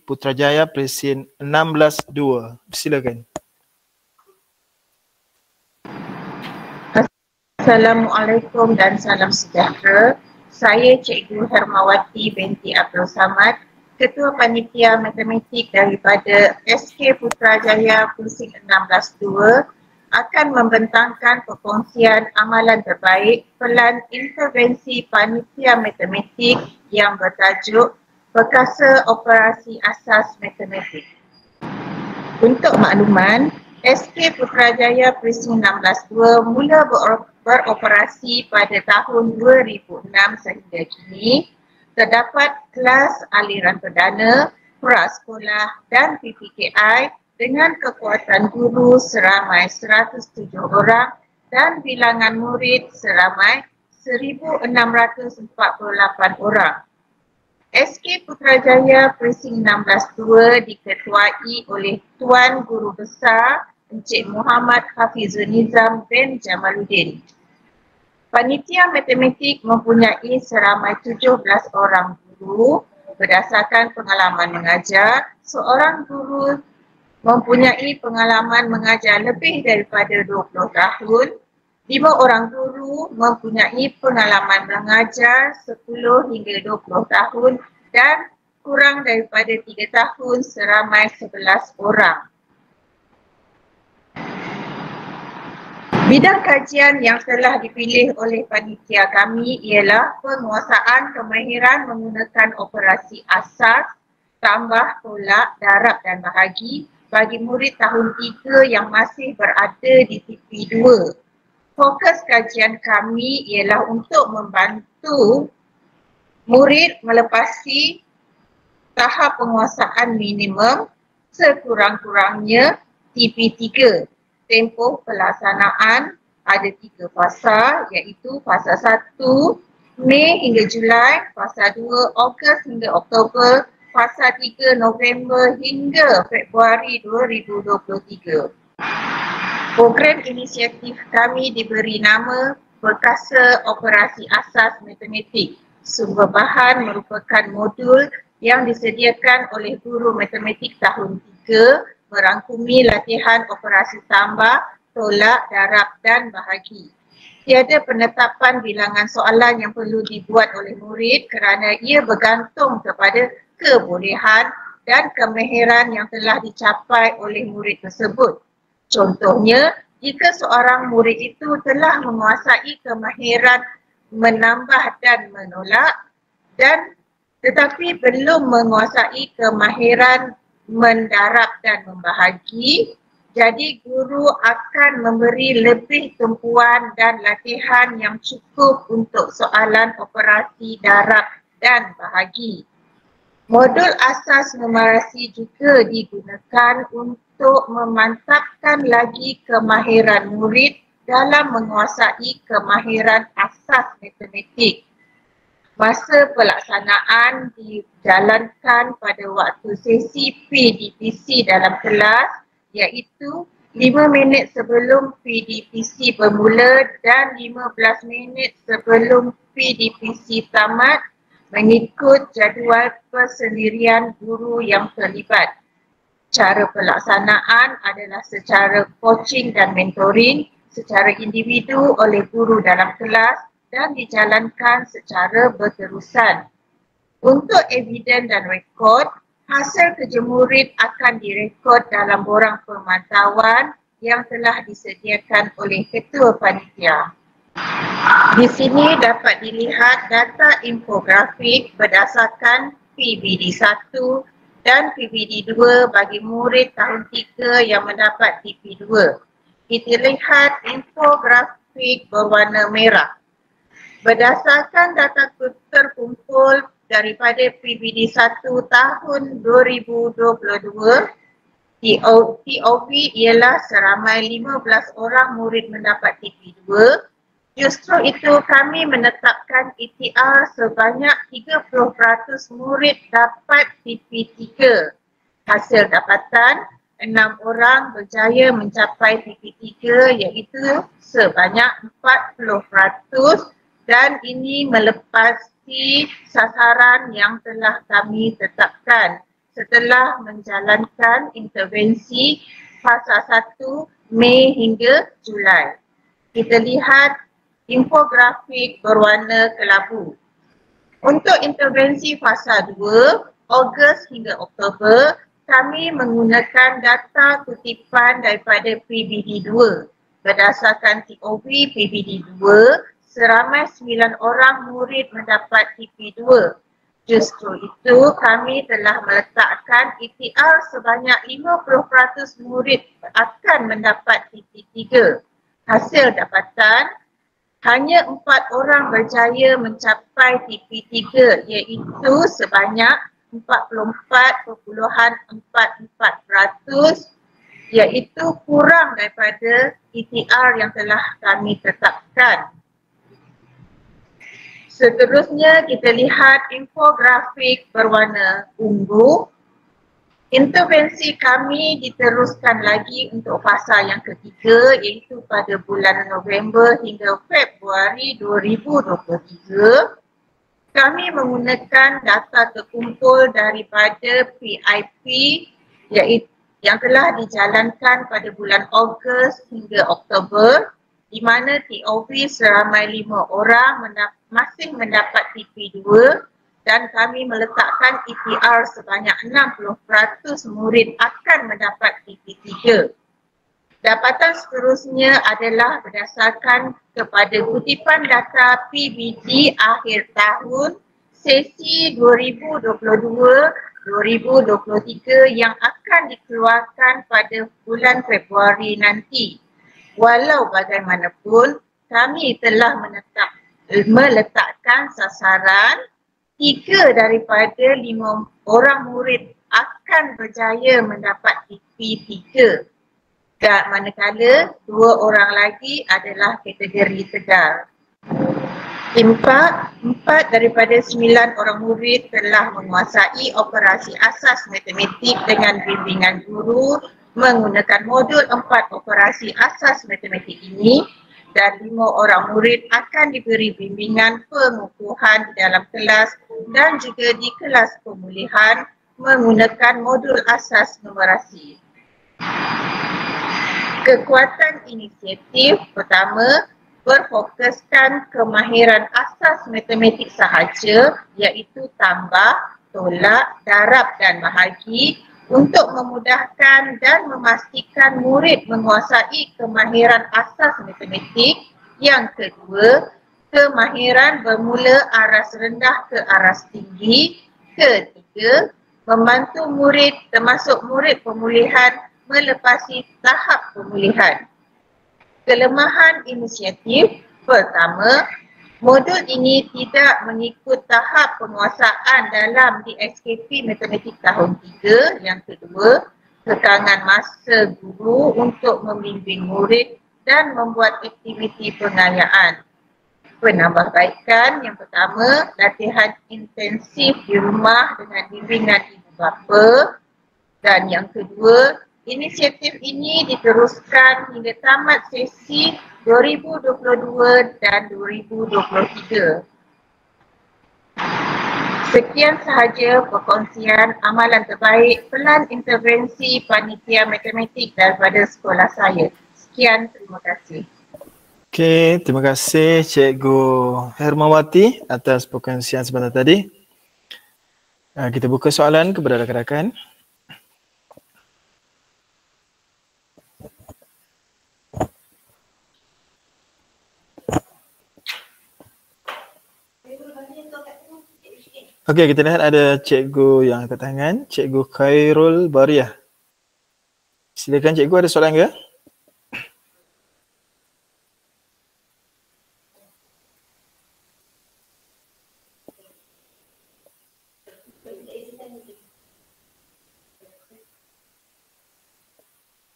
Putrajaya Presin 16-2. Silakan. Assalamualaikum dan salam sejahtera. Saya Cikgu Hermawati binti Abdul Samad, Ketua Panitia Matematik daripada SK Putrajaya Presin 16-2, akan membentangkan perkongsian amalan terbaik pelan intervensi Panitia Matematik yang bertajuk Perkasa Operasi Asas Matematik. Untuk makluman, SK Putrajaya Presin 16-2 mula beroperasi pada tahun 2006 sehingga kini. Terdapat kelas aliran perdana, prasekolah dan PPKI dengan kekuatan guru seramai 107 orang dan bilangan murid seramai 1,648 orang. SK Putrajaya Presin 16-2 diketuai oleh Tuan Guru Besar Encik Muhammad Hafizul Nizam bin Jamaluddin. Panitia matematik mempunyai seramai 17 orang guru. Berdasarkan pengalaman mengajar, seorang guru mempunyai pengalaman mengajar lebih daripada 20 tahun. 5 orang guru mempunyai pengalaman mengajar 10 hingga 20 tahun dan kurang daripada 3 tahun seramai 11 orang. Bidang kajian yang telah dipilih oleh panitia kami ialah penguasaan kemahiran menggunakan operasi asas, tambah, tolak, darab dan bahagi bagi murid tahun 3 yang masih berada di TP 2. Fokus kajian kami ialah untuk membantu murid melepasi tahap penguasaan minimum sekurang-kurangnya TP3. Tempoh pelaksanaan ada 3 fasa, iaitu fasa 1 Mei hingga Julai, fasa 2 Ogos hingga Oktober, fasa 3 November hingga Februari 2023. Program inisiatif kami diberi nama Perkasa Operasi Asas Matematik. Sumber bahan merupakan modul yang disediakan oleh guru matematik tahun 3, merangkumi latihan operasi tambah, tolak, darab dan bahagi. Tiada penetapan bilangan soalan yang perlu dibuat oleh murid kerana ia bergantung kepada kebolehan dan kemahiran yang telah dicapai oleh murid tersebut. Contohnya, jika seorang murid itu telah menguasai kemahiran menambah dan menolak dan tetapi belum menguasai kemahiran mendarab dan membahagi, Jadi guru akan memberi lebih tumpuan dan latihan yang cukup untuk soalan operasi darab dan bahagi. Modul asas numerasi juga digunakan untuk memantapkan lagi kemahiran murid dalam menguasai kemahiran asas matematik. Masa pelaksanaan dijalankan pada waktu sesi PDPC dalam kelas, iaitu 5 minit sebelum PDPC bermula dan 15 minit sebelum PDPC tamat mengikut jadual persendirian guru yang terlibat. Cara pelaksanaan adalah secara coaching dan mentoring, secara individu oleh guru dalam kelas dan dijalankan secara berterusan. Untuk eviden dan rekod, hasil kerja murid akan direkod dalam borang pemantauan yang telah disediakan oleh ketua panitia. Di sini dapat dilihat data infografik berdasarkan PBD 1 dan PBD 2 bagi murid tahun 3 yang mendapat TP2. Kita lihat infografik berwarna merah. Berdasarkan data terkumpul daripada PBD 1 tahun 2022, TOV ialah seramai 15 orang murid mendapat TP2. Justru itu kami menetapkan ETR sebanyak 30% murid dapat TP3. Hasil dapatan 6 orang berjaya mencapai TP3 iaitu sebanyak 40%. Dan ini melepasi sasaran yang telah kami tetapkan setelah menjalankan intervensi fasa 1 Mei hingga Julai. Kita lihat infografik berwarna kelabu. Untuk intervensi fasa 2, Ogos hingga Oktober, kami menggunakan data kutipan daripada PBD 2. Berdasarkan TOV PBD 2, seramai 9 orang murid mendapat TP2. Justru itu kami telah meletakkan ETR sebanyak 50% murid akan mendapat TP3. Hasil dapatan, hanya 4 orang berjaya mencapai TP3 iaitu sebanyak 44.44%, iaitu kurang daripada ETR yang telah kami tetapkan. Seterusnya kita lihat infografik berwarna ungu. Intervensi kami diteruskan lagi untuk fasa yang ketiga iaitu pada bulan November hingga Februari 2023. Kami menggunakan data terkumpul daripada PIP iaitu yang telah dijalankan pada bulan Ogos hingga Oktober, di mana TOV seramai 5 orang masih mendapat TP2 dan kami meletakkan ETR sebanyak 60% murid akan mendapat TP3. Dapatan seterusnya adalah berdasarkan kepada kutipan data PBD akhir tahun sesi 2022-2023 yang akan dikeluarkan pada bulan Februari nanti. Walau bagaimanapun, kami telah meletakkan sasaran 3 daripada 5 orang murid akan berjaya mendapat TP3. Dan manakala 2 orang lagi adalah kategori tegar. 4 daripada 9 orang murid telah menguasai operasi asas matematik dengan bimbingan guru menggunakan modul 4 operasi asas matematik ini, dan 5 orang murid akan diberi bimbingan pengukuhan di dalam kelas dan juga di kelas pemulihan menggunakan modul asas numerasi. Kekuatan inisiatif pertama berfokuskan kemahiran asas matematik sahaja iaitu tambah, tolak, darab dan bahagi untuk memudahkan dan memastikan murid menguasai kemahiran asas matematik. Yang kedua, kemahiran bermula aras rendah ke aras tinggi. Ketiga, membantu murid termasuk murid pemulihan melepasi tahap pemulihan. Kelemahan inisiatif pertama, modul ini tidak mengikut tahap penguasaan dalam DSKP Matematik tahun 3. Yang kedua, kekangan masa guru untuk membimbing murid dan membuat aktiviti pengayaan. Penambahbaikan yang pertama, latihan intensif di rumah dengan bimbingan ibu bapa. Dan yang kedua, inisiatif ini diteruskan hingga tamat sesi 2022 dan 2023. Sekian sahaja perkongsian amalan terbaik pelan intervensi panitia matematik daripada sekolah saya. Sekian, terima kasih. Okey, terima kasih Cikgu Hermawati atas perkongsian sebentar tadi. Kita buka soalan kepada rakan-rakan. Okey, kita lihat ada cikgu yang angkat tangan, Cikgu Khairul Bariah. Silakan cikgu, ada soalan ke?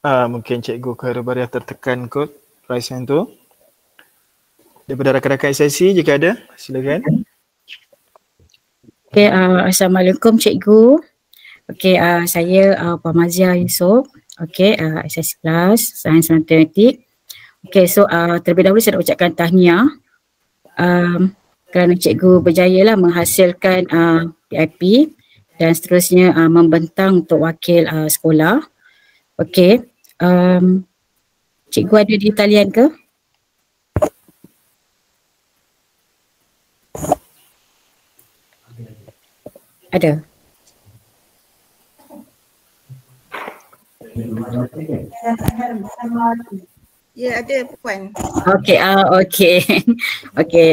Mungkin Cikgu Khairul Bariah tertekan kod raise hand tu. Daripada rakan-rakan SIC jika ada, silakan. Okay, Assalamualaikum Cikgu. Okay, saya Puan Mazia Yusof. Okay, SIC Plus, Sains Matematik. Okay, so terlebih dahulu saya nak ucapkan tahniah kerana Cikgu berjaya lah menghasilkan PIP dan seterusnya membentang untuk wakil sekolah. Okay, Cikgu ada di talian ke? Ada. Ya, ada Puan. Okey, okey. Okey,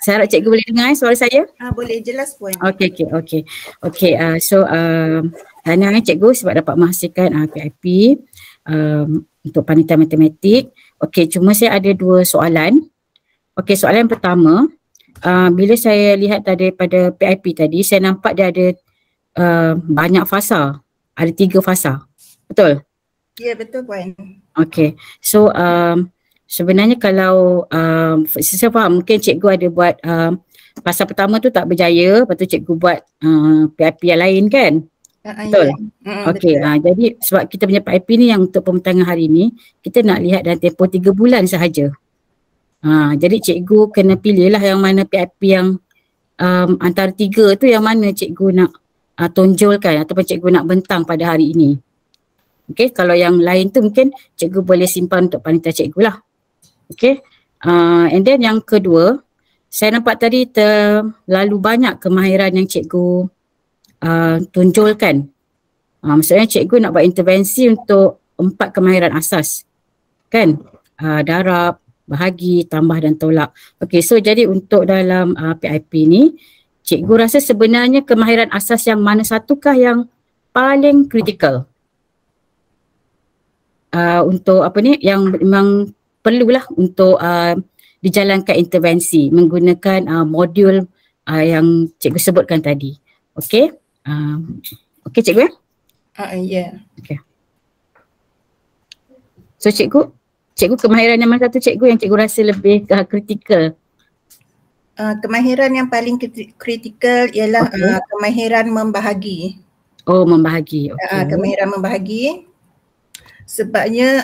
saya harap cikgu boleh dengar suara saya? Boleh, jelas Puan. Okey. So tahniah cikgu sebab dapat menghasilkan PIP untuk panitia matematik. Okey, cuma saya ada dua soalan. Okey, soalan yang pertama, bila saya lihat tadi pada PIP tadi, saya nampak dia ada banyak fasa. Ada 3 fasa. Betul? Ya, betul Puan. Okey. So sebenarnya kalau saya faham mungkin cikgu ada buat fasa pertama tu tak berjaya, lepas tu cikgu buat PIP yang lain kan? Betul? Ya. Okey. Jadi sebab kita punya PIP ni yang untuk pembentangan hari ni, kita nak lihat dalam tempoh 3 bulan sahaja. Jadi cikgu kena pilih lah yang mana PIP yang antara 3 tu yang mana cikgu nak tonjolkan ataupun cikgu nak bentang pada hari ini. Okey, kalau yang lain tu mungkin cikgu boleh simpan untuk panitia cikgu lah. Okey, and then yang kedua, saya nampak tadi terlalu banyak kemahiran yang cikgu tunjulkan. Maksudnya cikgu nak buat intervensi untuk 4 kemahiran asas. Kan? Darab, bahagi, tambah dan tolak. Okey, so jadi untuk dalam PIP ni, cikgu rasa sebenarnya kemahiran asas yang mana satukah yang paling kritikal? Untuk apa ni yang memang perlulah untuk dijalankan intervensi menggunakan modul yang cikgu sebutkan tadi. Okey. Okey cikgu ya? Ya. Okey. So cikgu kemahiran yang mana satu cikgu yang cikgu rasa lebih kritikal? Kemahiran yang paling kritikal ialah kemahiran membahagi. Oh, membahagi. Okey. Kemahiran membahagi. Sebabnya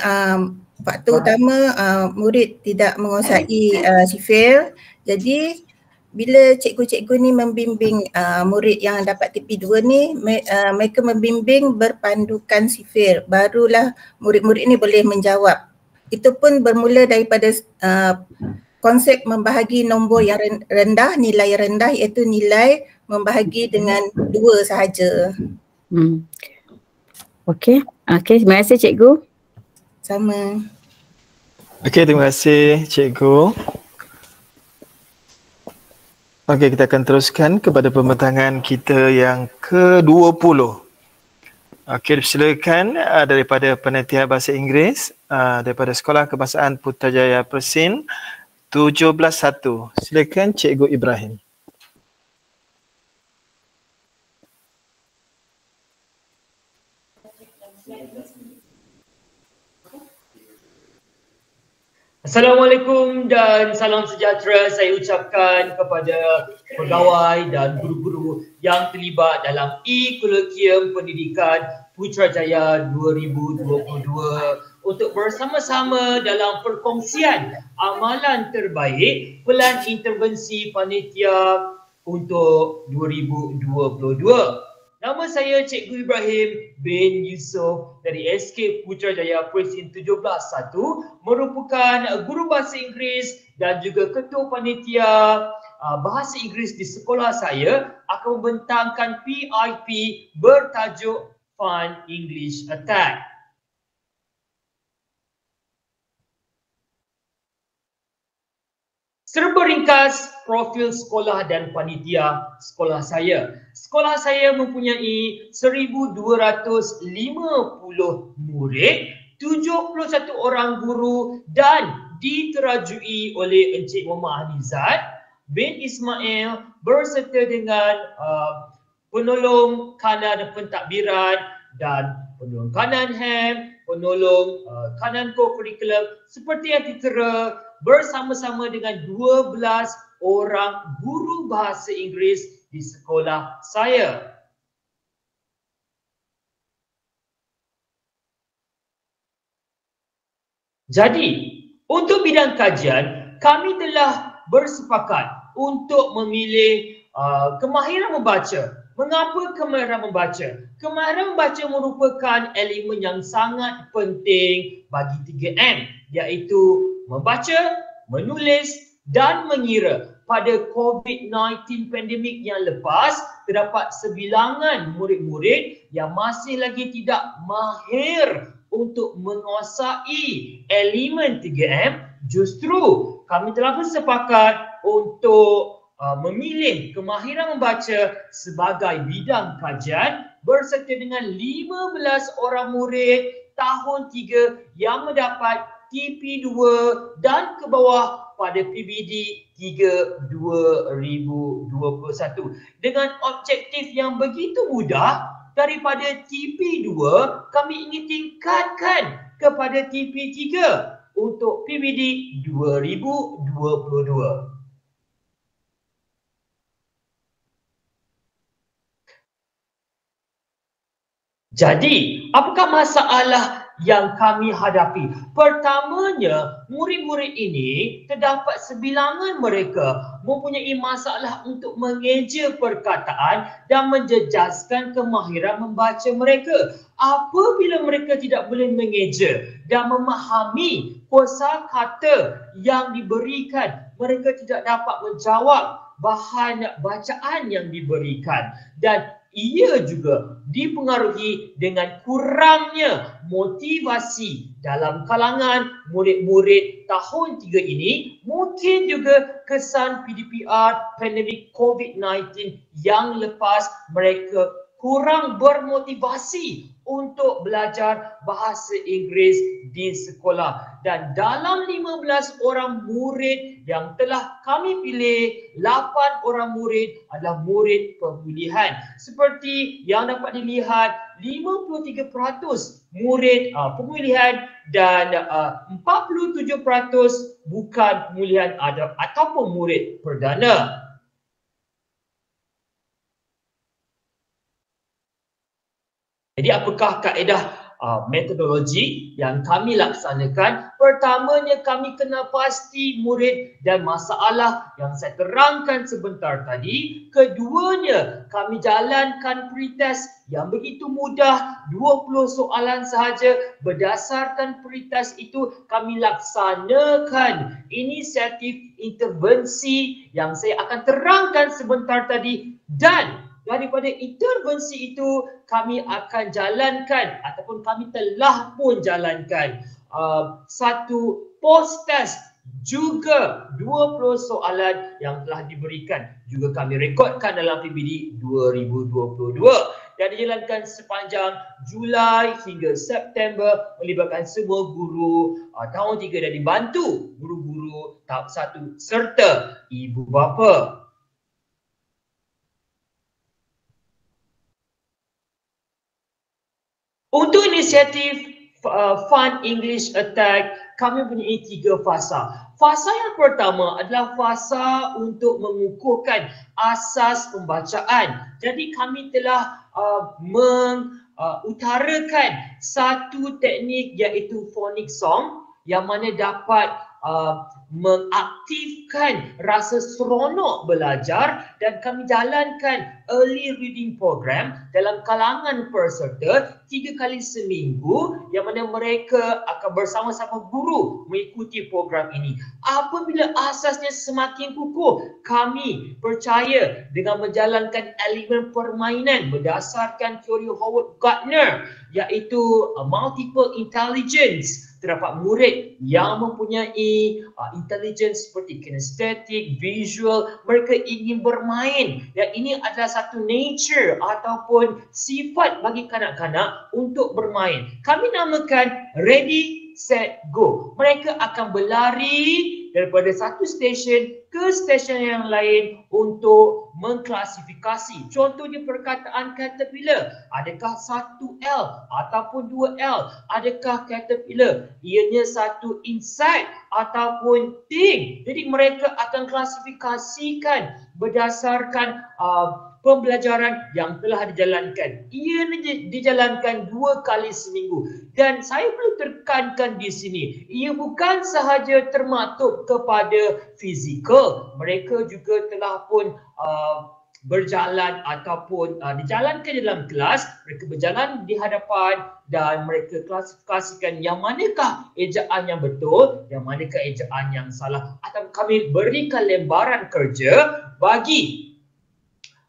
faktor utama murid tidak menguasai sifil. Jadi bila cikgu-cikgu ni membimbing murid yang dapat TP2 ni, mereka membimbing berpandukan sifil. Barulah murid-murid ni boleh menjawab. Itu pun bermula daripada konsep membahagi nombor yang rendah, nilai rendah iaitu nilai membahagi dengan 2 sahaja. Okey, terima kasih cikgu. Sama. Okey, terima kasih cikgu. Okey, kita akan teruskan kepada pembentangan kita yang ke-20. Okey, silakan daripada Penelitian Bahasa Inggeris daripada Sekolah Kebangsaan Putrajaya Persin 17-1. Silakan Cikgu Ibrahim. Assalamualaikum dan salam sejahtera saya ucapkan kepada pegawai dan guru-guru yang terlibat dalam e-Kolokvium Pendidikan Putrajaya 2022 untuk bersama-sama dalam perkongsian amalan terbaik pelan intervensi panitia untuk 2022. Nama saya Cikgu Ibrahim bin Yusof dari SK Putrajaya Persin 17-1, merupakan guru bahasa Inggeris dan juga ketua panitia bahasa Inggeris di sekolah saya, akan membentangkan PIP bertajuk Fun English Attack. Serba ringkas profil sekolah dan panitia sekolah saya. Sekolah saya mempunyai 1,250 murid, 71 orang guru dan diterajui oleh Encik Muhammad Hanizat bin Ismail berserta dengan penolong kanan pentadbiran dan penolong kanan HEM, penolong kanan co-curriculum seperti yang ditera bersama-sama dengan 12 orang guru bahasa Inggeris di sekolah saya. Jadi, untuk bidang kajian, kami telah bersepakat untuk memilih kemahiran membaca. Mengapa kemahiran membaca? Kemahiran membaca merupakan elemen yang sangat penting bagi 3M, iaitu membaca, menulis dan mengira. Pada COVID-19 pandemik yang lepas, terdapat sebilangan murid-murid yang masih lagi tidak mahir untuk menguasai elemen 3M. Justru kami telah bersepakat untuk memilih kemahiran membaca sebagai bidang kajian berserta dengan 15 orang murid tahun 3 yang mendapat TP2 dan ke bawah pada PBD 3 2021 dengan objektif yang begitu mudah. Daripada TP2 kami ingin tingkatkan kepada TP3 untuk PBD 2022. Jadi, apakah masalah yang kami hadapi? Pertamanya, murid-murid ini terdapat sebilangan mereka mempunyai masalah untuk mengeja perkataan dan menjejaskan kemahiran membaca mereka. Apabila mereka tidak boleh mengeja dan memahami kosakata yang diberikan, mereka tidak dapat menjawab bahan bacaan yang diberikan, dan ia juga dipengaruhi dengan kurangnya motivasi dalam kalangan murid-murid tahun 3 ini. Mungkin juga kesan PDPR pandemik COVID-19 yang lepas, mereka kurang bermotivasi untuk belajar bahasa Inggeris di sekolah. Dan dalam 15 orang murid yang telah kami pilih, 8 orang murid adalah murid pemulihan. Seperti yang dapat dilihat, 53% murid pemulihan dan 47% bukan pemulihan ataupun murid perdana. Jadi apakah kaedah metodologi yang kami laksanakan? Pertamanya, kami kena pasti murid dan masalah yang saya terangkan sebentar tadi. Keduanya, kami jalankan pretest yang begitu mudah, 20 soalan sahaja. Berdasarkan pretest itu, kami laksanakan inisiatif intervensi yang saya akan terangkan sebentar tadi, dan daripada intervensi itu kami akan jalankan ataupun kami telah pun jalankan satu post test, juga 20 soalan yang telah diberikan juga kami rekodkan dalam PBD 2022. dan dijalankan sepanjang Julai hingga September melibatkan semua guru tahun 3 dan dibantu guru-guru tahap 1 serta ibu bapa. Untuk inisiatif Fun English Attack, kami mempunyai 3 fasa. Fasa yang pertama adalah fasa untuk mengukuhkan asas pembacaan. Jadi kami telah mengutarakan satu teknik iaitu phonic song yang mana dapat mengaktifkan rasa seronok belajar, dan kami jalankan early reading program dalam kalangan peserta 3 kali seminggu yang mana mereka akan bersama-sama guru mengikuti program ini. Apabila asasnya semakin kukuh, kami percaya dengan menjalankan elemen permainan berdasarkan teori Howard Gardner iaitu multiple intelligence. Terdapat murid yang mempunyai intelligence seperti kinestetik, visual, mereka ingin bermain, dan ini adalah satu nature ataupun sifat bagi kanak-kanak untuk bermain. Kami namakan ready, set, go. Mereka akan berlari daripada satu stesen ke stesen yang lain untuk mengklasifikasi. Contohnya perkataan caterpillar, adakah 1L ataupun 2L? Adakah caterpillar ianya satu insect ataupun thing? Jadi mereka akan klasifikasikan berdasarkan pembelajaran yang telah dijalankan. Ia dijalankan 2 kali seminggu, dan saya perlu tekankan di sini, ia bukan sahaja termaktub kepada fizikal, mereka juga telah pun berjalan ataupun dijalankan dalam kelas. Mereka berjalan di hadapan dan mereka klasifikasikan yang manakah ejaan yang betul, yang manakah ejaan yang salah. Atau kami berikan lembaran kerja bagi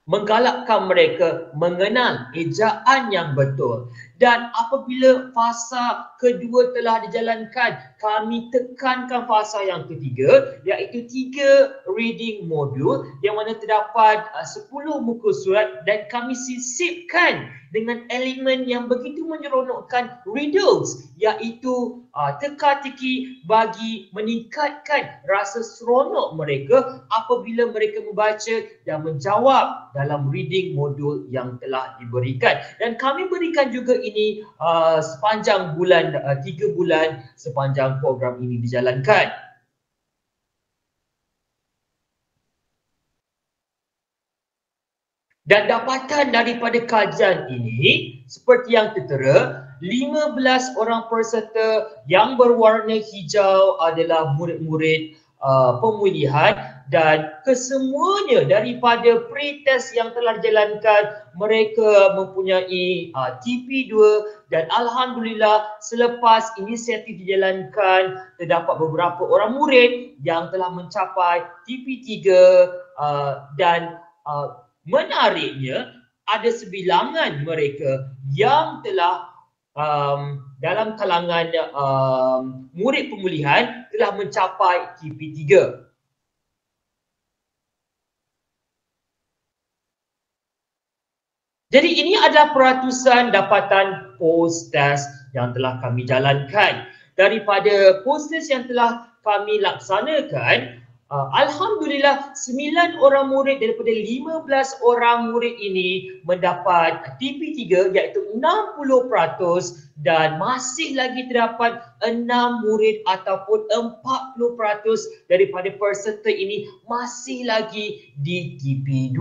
menggalakkan mereka mengenal ejaan yang betul. Dan apabila fasa kedua telah dijalankan, kami tekankan fasa yang ketiga iaitu 3 reading modul yang mana terdapat 10 muka surat, dan kami sisipkan dengan elemen yang begitu menyeronokkan riddles iaitu teka-teki bagi meningkatkan rasa seronok mereka apabila mereka membaca dan menjawab dalam reading modul yang telah diberikan. Dan kami berikan juga ini sepanjang bulan 3 bulan sepanjang program ini dijalankan. Dan dapatan daripada kajian ini seperti yang tertera, 15 orang peserta yang berwarna hijau adalah murid-murid pemilihan, dan kesemuanya daripada pretest yang telah dijalankan mereka mempunyai TP2, dan alhamdulillah selepas inisiatif dijalankan terdapat beberapa orang murid yang telah mencapai TP3 dan menariknya ada sebilangan mereka yang telah dalam kalangan murid pemulihan telah mencapai TP3. Jadi ini adalah peratusan dapatan post test yang telah kami jalankan. Daripada post test yang telah kami laksanakan, alhamdulillah 9 orang murid daripada 15 orang murid ini mendapat TP3 iaitu 60%, dan masih lagi terdapat 6 murid ataupun 40% daripada peserta ini masih lagi di TP2.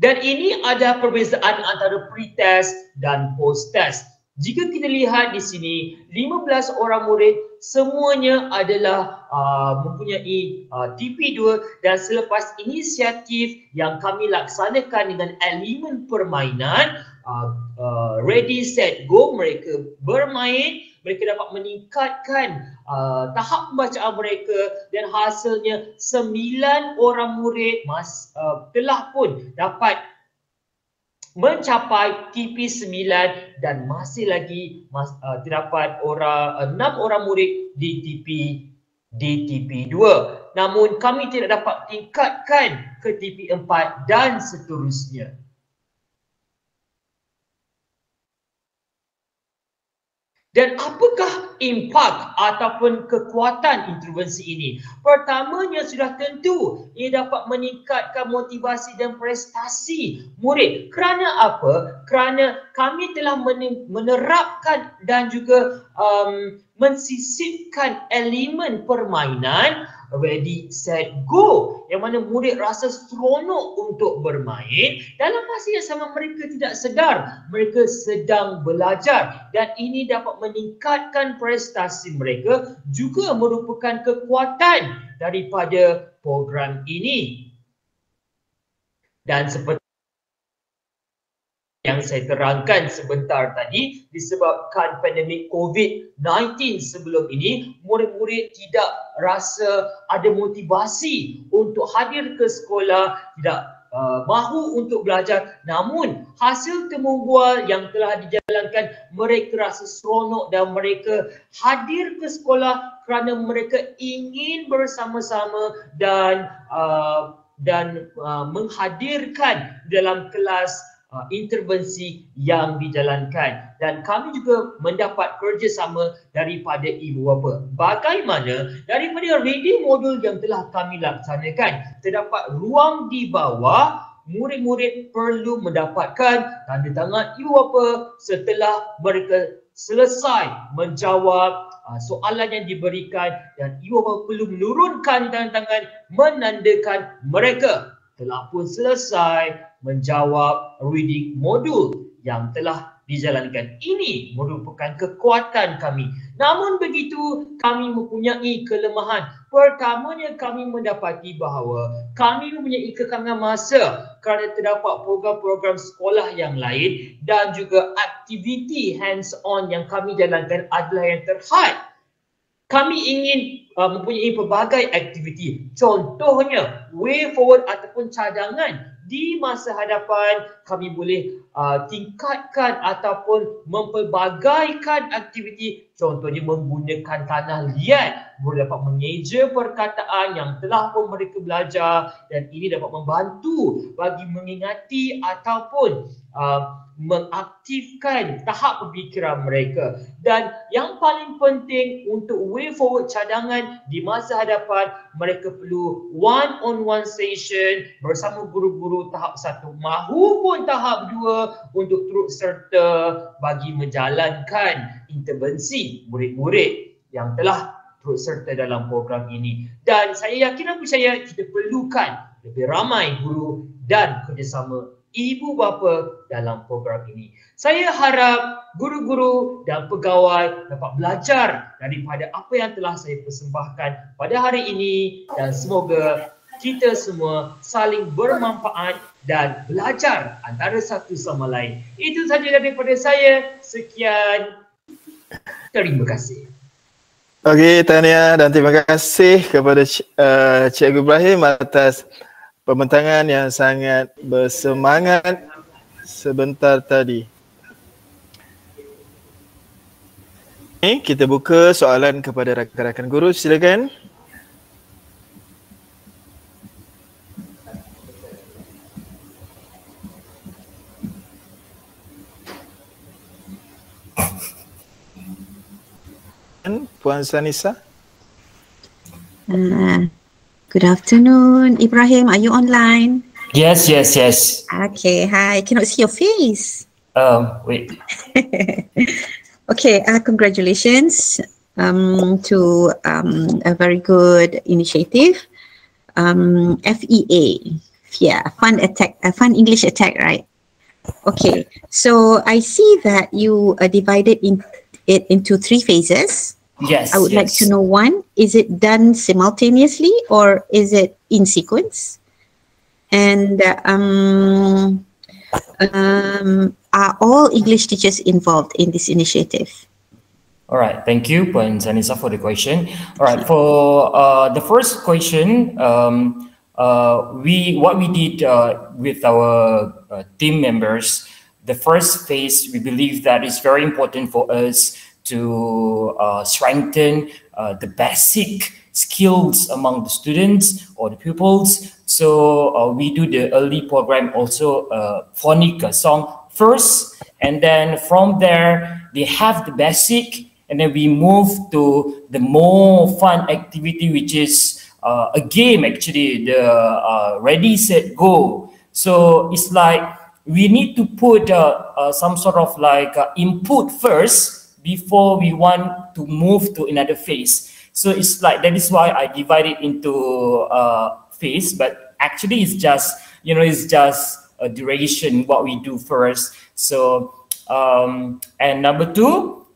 Dan ini ada perbezaan antara pre-test dan post-test. Jika kita lihat di sini, 15 orang murid semuanya adalah mempunyai TP2, dan selepas inisiatif yang kami laksanakan dengan elemen permainan, ready, set, go, mereka bermain, mereka dapat meningkatkan tahap pembacaan mereka, dan hasilnya 9 orang murid telah pun dapat mencapai TP9, dan masih lagi terdapat 6 orang murid di TP2. namun kami tidak dapat tingkatkan ke TP4 dan seterusnya. Dan apakah impak ataupun kekuatan intervensi ini? Pertamanya sudah tentu ia dapat meningkatkan motivasi dan prestasi murid. Kerana apa? Kerana kami telah menerapkan dan juga mensisipkan elemen permainan ready, set, go, yang mana murid rasa seronok untuk bermain. Dalam masa yang sama mereka tidak sedar mereka sedang belajar, dan ini dapat meningkatkan prestasi mereka, juga merupakan kekuatan daripada program ini. Dan seperti yang saya terangkan sebentar tadi, disebabkan pandemik COVID-19 sebelum ini, murid-murid tidak rasa ada motivasi untuk hadir ke sekolah, tidak mahu untuk belajar. Namun hasil temu bual yang telah dijalankan, mereka rasa seronok dan mereka hadir ke sekolah kerana mereka ingin bersama-sama dan menghadirkan dalam kelas intervensi yang dijalankan. Dan kami juga mendapat kerjasama daripada ibu bapa. Bagaimana? Daripada reading modul yang telah kami laksanakan, terdapat ruang di bawah. Murid-murid perlu mendapatkan tanda tangan ibu bapa setelah mereka selesai menjawab soalan yang diberikan, dan ibu bapa perlu menurunkan tanda tangan menandakan mereka telah pun selesai menjawab reading modul yang telah dijalankan. Ini merupakan kekuatan kami. Namun begitu, kami mempunyai kelemahan. Pertamanya, kami mendapati bahawa kami mempunyai kekangan masa kerana terdapat program-program sekolah yang lain, dan juga aktiviti hands-on yang kami jalankan adalah yang terhad. Kami ingin mempunyai pelbagai aktiviti. Contohnya, way forward ataupun cadangan. Di masa hadapan, kami boleh tingkatkan ataupun mempelbagaikan aktiviti. Contohnya menggunakan tanah liat, boleh dapat mengeja perkataan yang telah pun mereka belajar, dan ini dapat membantu bagi mengingati ataupun mengaktifkan tahap pemikiran mereka. Dan yang paling penting untuk way forward cadangan di masa hadapan, mereka perlu one-on-one session bersama guru-guru tahap 1 mahupun tahap 2 untuk turut serta bagi menjalankan intervensi murid-murid yang telah turut serta dalam program ini. Dan saya yakin dan percaya kita perlukan lebih ramai guru dan kerjasama ibu bapa dalam program ini. Saya harap guru-guru dan pegawai dapat belajar daripada apa yang telah saya persembahkan pada hari ini, dan semoga kita semua saling bermanfaat dan belajar antara satu sama lain. Itu saja daripada saya. Sekian. Terima kasih. Okey, tahniah dan terima kasih kepada Cikgu Ibrahim atas pembentangan yang sangat bersemangat sebentar tadi. Kita buka soalan kepada rakan-rakan guru, silakan. Puan Sanisa. Good afternoon, Ibrahim. Are you online? Yes. Okay, hi. Cannot see your face. Wait. Okay, congratulations to a very good initiative. FEA, Fun English Attack, right? Okay, so I see that you divided it into 3 phases. Yes. I would like to know, one, is it done simultaneously or is it in sequence? And are all English teachers involved in this initiative? All right, thank you, Puan Sanisa, for the question. All right, for the first question, what we did with our team members, the first phase, we believe that it's very important for us to strengthen the basic skills among the students or the pupils. So we do the early program also phonic song first, and then from there they have the basic, and then we move to the more fun activity, which is a game actually, the ready set go. So it's like we need to put some sort of like input first before we want to move to another phase. So it's like, that is why I divide it into phase, but actually it's just, you know, it's just a duration what we do first. So and number two,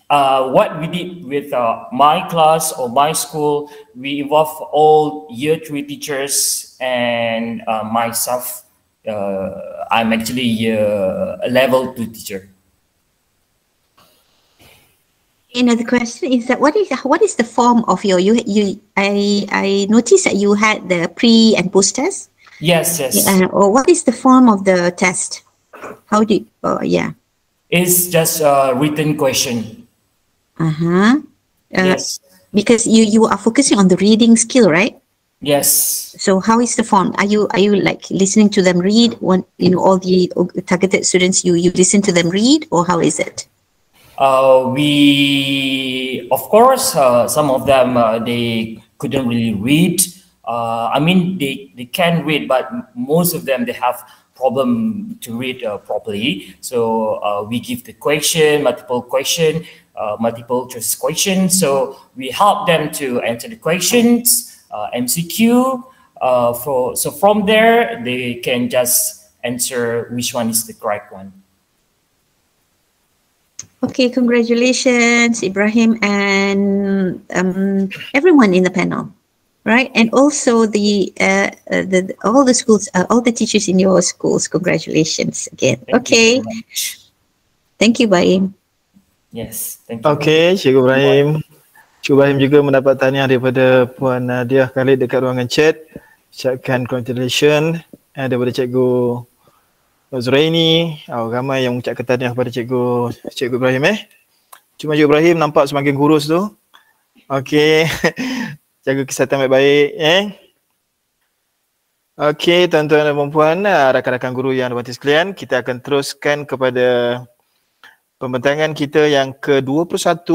what we did with my class or my school, we involve all year 3 teachers and myself. I'm actually a level 2 teacher. Another question is that what is the form of your I noticed that you had the pre and post test. Yes. Or what is the form of the test? How did It's just a written question. Yes. Because you are focusing on the reading skill, right? Yes. So how is the form? Are you like listening to them read? When all the targeted students, you listen to them read, or how is it? We, of course, some of them they couldn't really read. I mean, they can read, but most of them they have problem to read properly. So we give the question, multiple choice question. So we help them to answer the questions, MCQ. So from there they can just answer which one is the correct one. Okay, congratulations, Ibrahim, and everyone in the panel, right? And also all the schools, all the teachers in your schools. Congratulations again. Thank you so much. Thank you, Baim. Yes, thank you. Okay, Cikgu Ibrahim. Cikgu Ibrahim juga mendapat tahniah daripada Puan Nadia Khalid dekat ruangan chat. Ucapkan congratulations daripada Cikgu Zuraini, ramai yang mengucapkan tahniah kepada Cikgu Ibrahim. Cuma Cikgu Ibrahim nampak semakin kurus tu. Okey. Jaga kesihatan baik-baik Okey, tuan-tuan dan puan-puan, rakan-rakan guru yang berhormat sekalian, kita akan teruskan kepada pembentangan kita yang ke-21.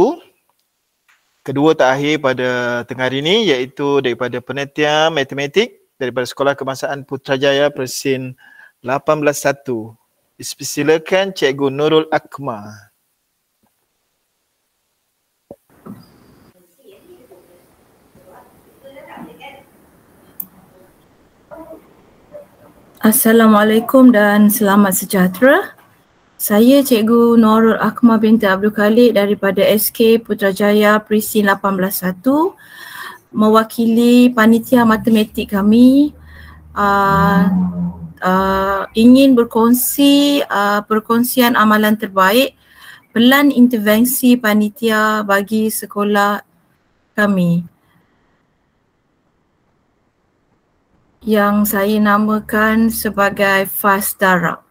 Kedua terakhir pada tengah hari ini, iaitu daripada penelitian matematik daripada Sekolah Kebangsaan Putrajaya Persin 18-1. Silakan Cikgu Nurul Akmal. Assalamualaikum dan selamat sejahtera. Saya Cikgu Nurul Akmal binti Abdul Khalid daripada SK Putrajaya Persin 18-1, mewakili panitia matematik kami. Ingin berkongsi perkongsian amalan terbaik pelan intervensi panitia bagi sekolah kami yang saya namakan sebagai Fast Darab.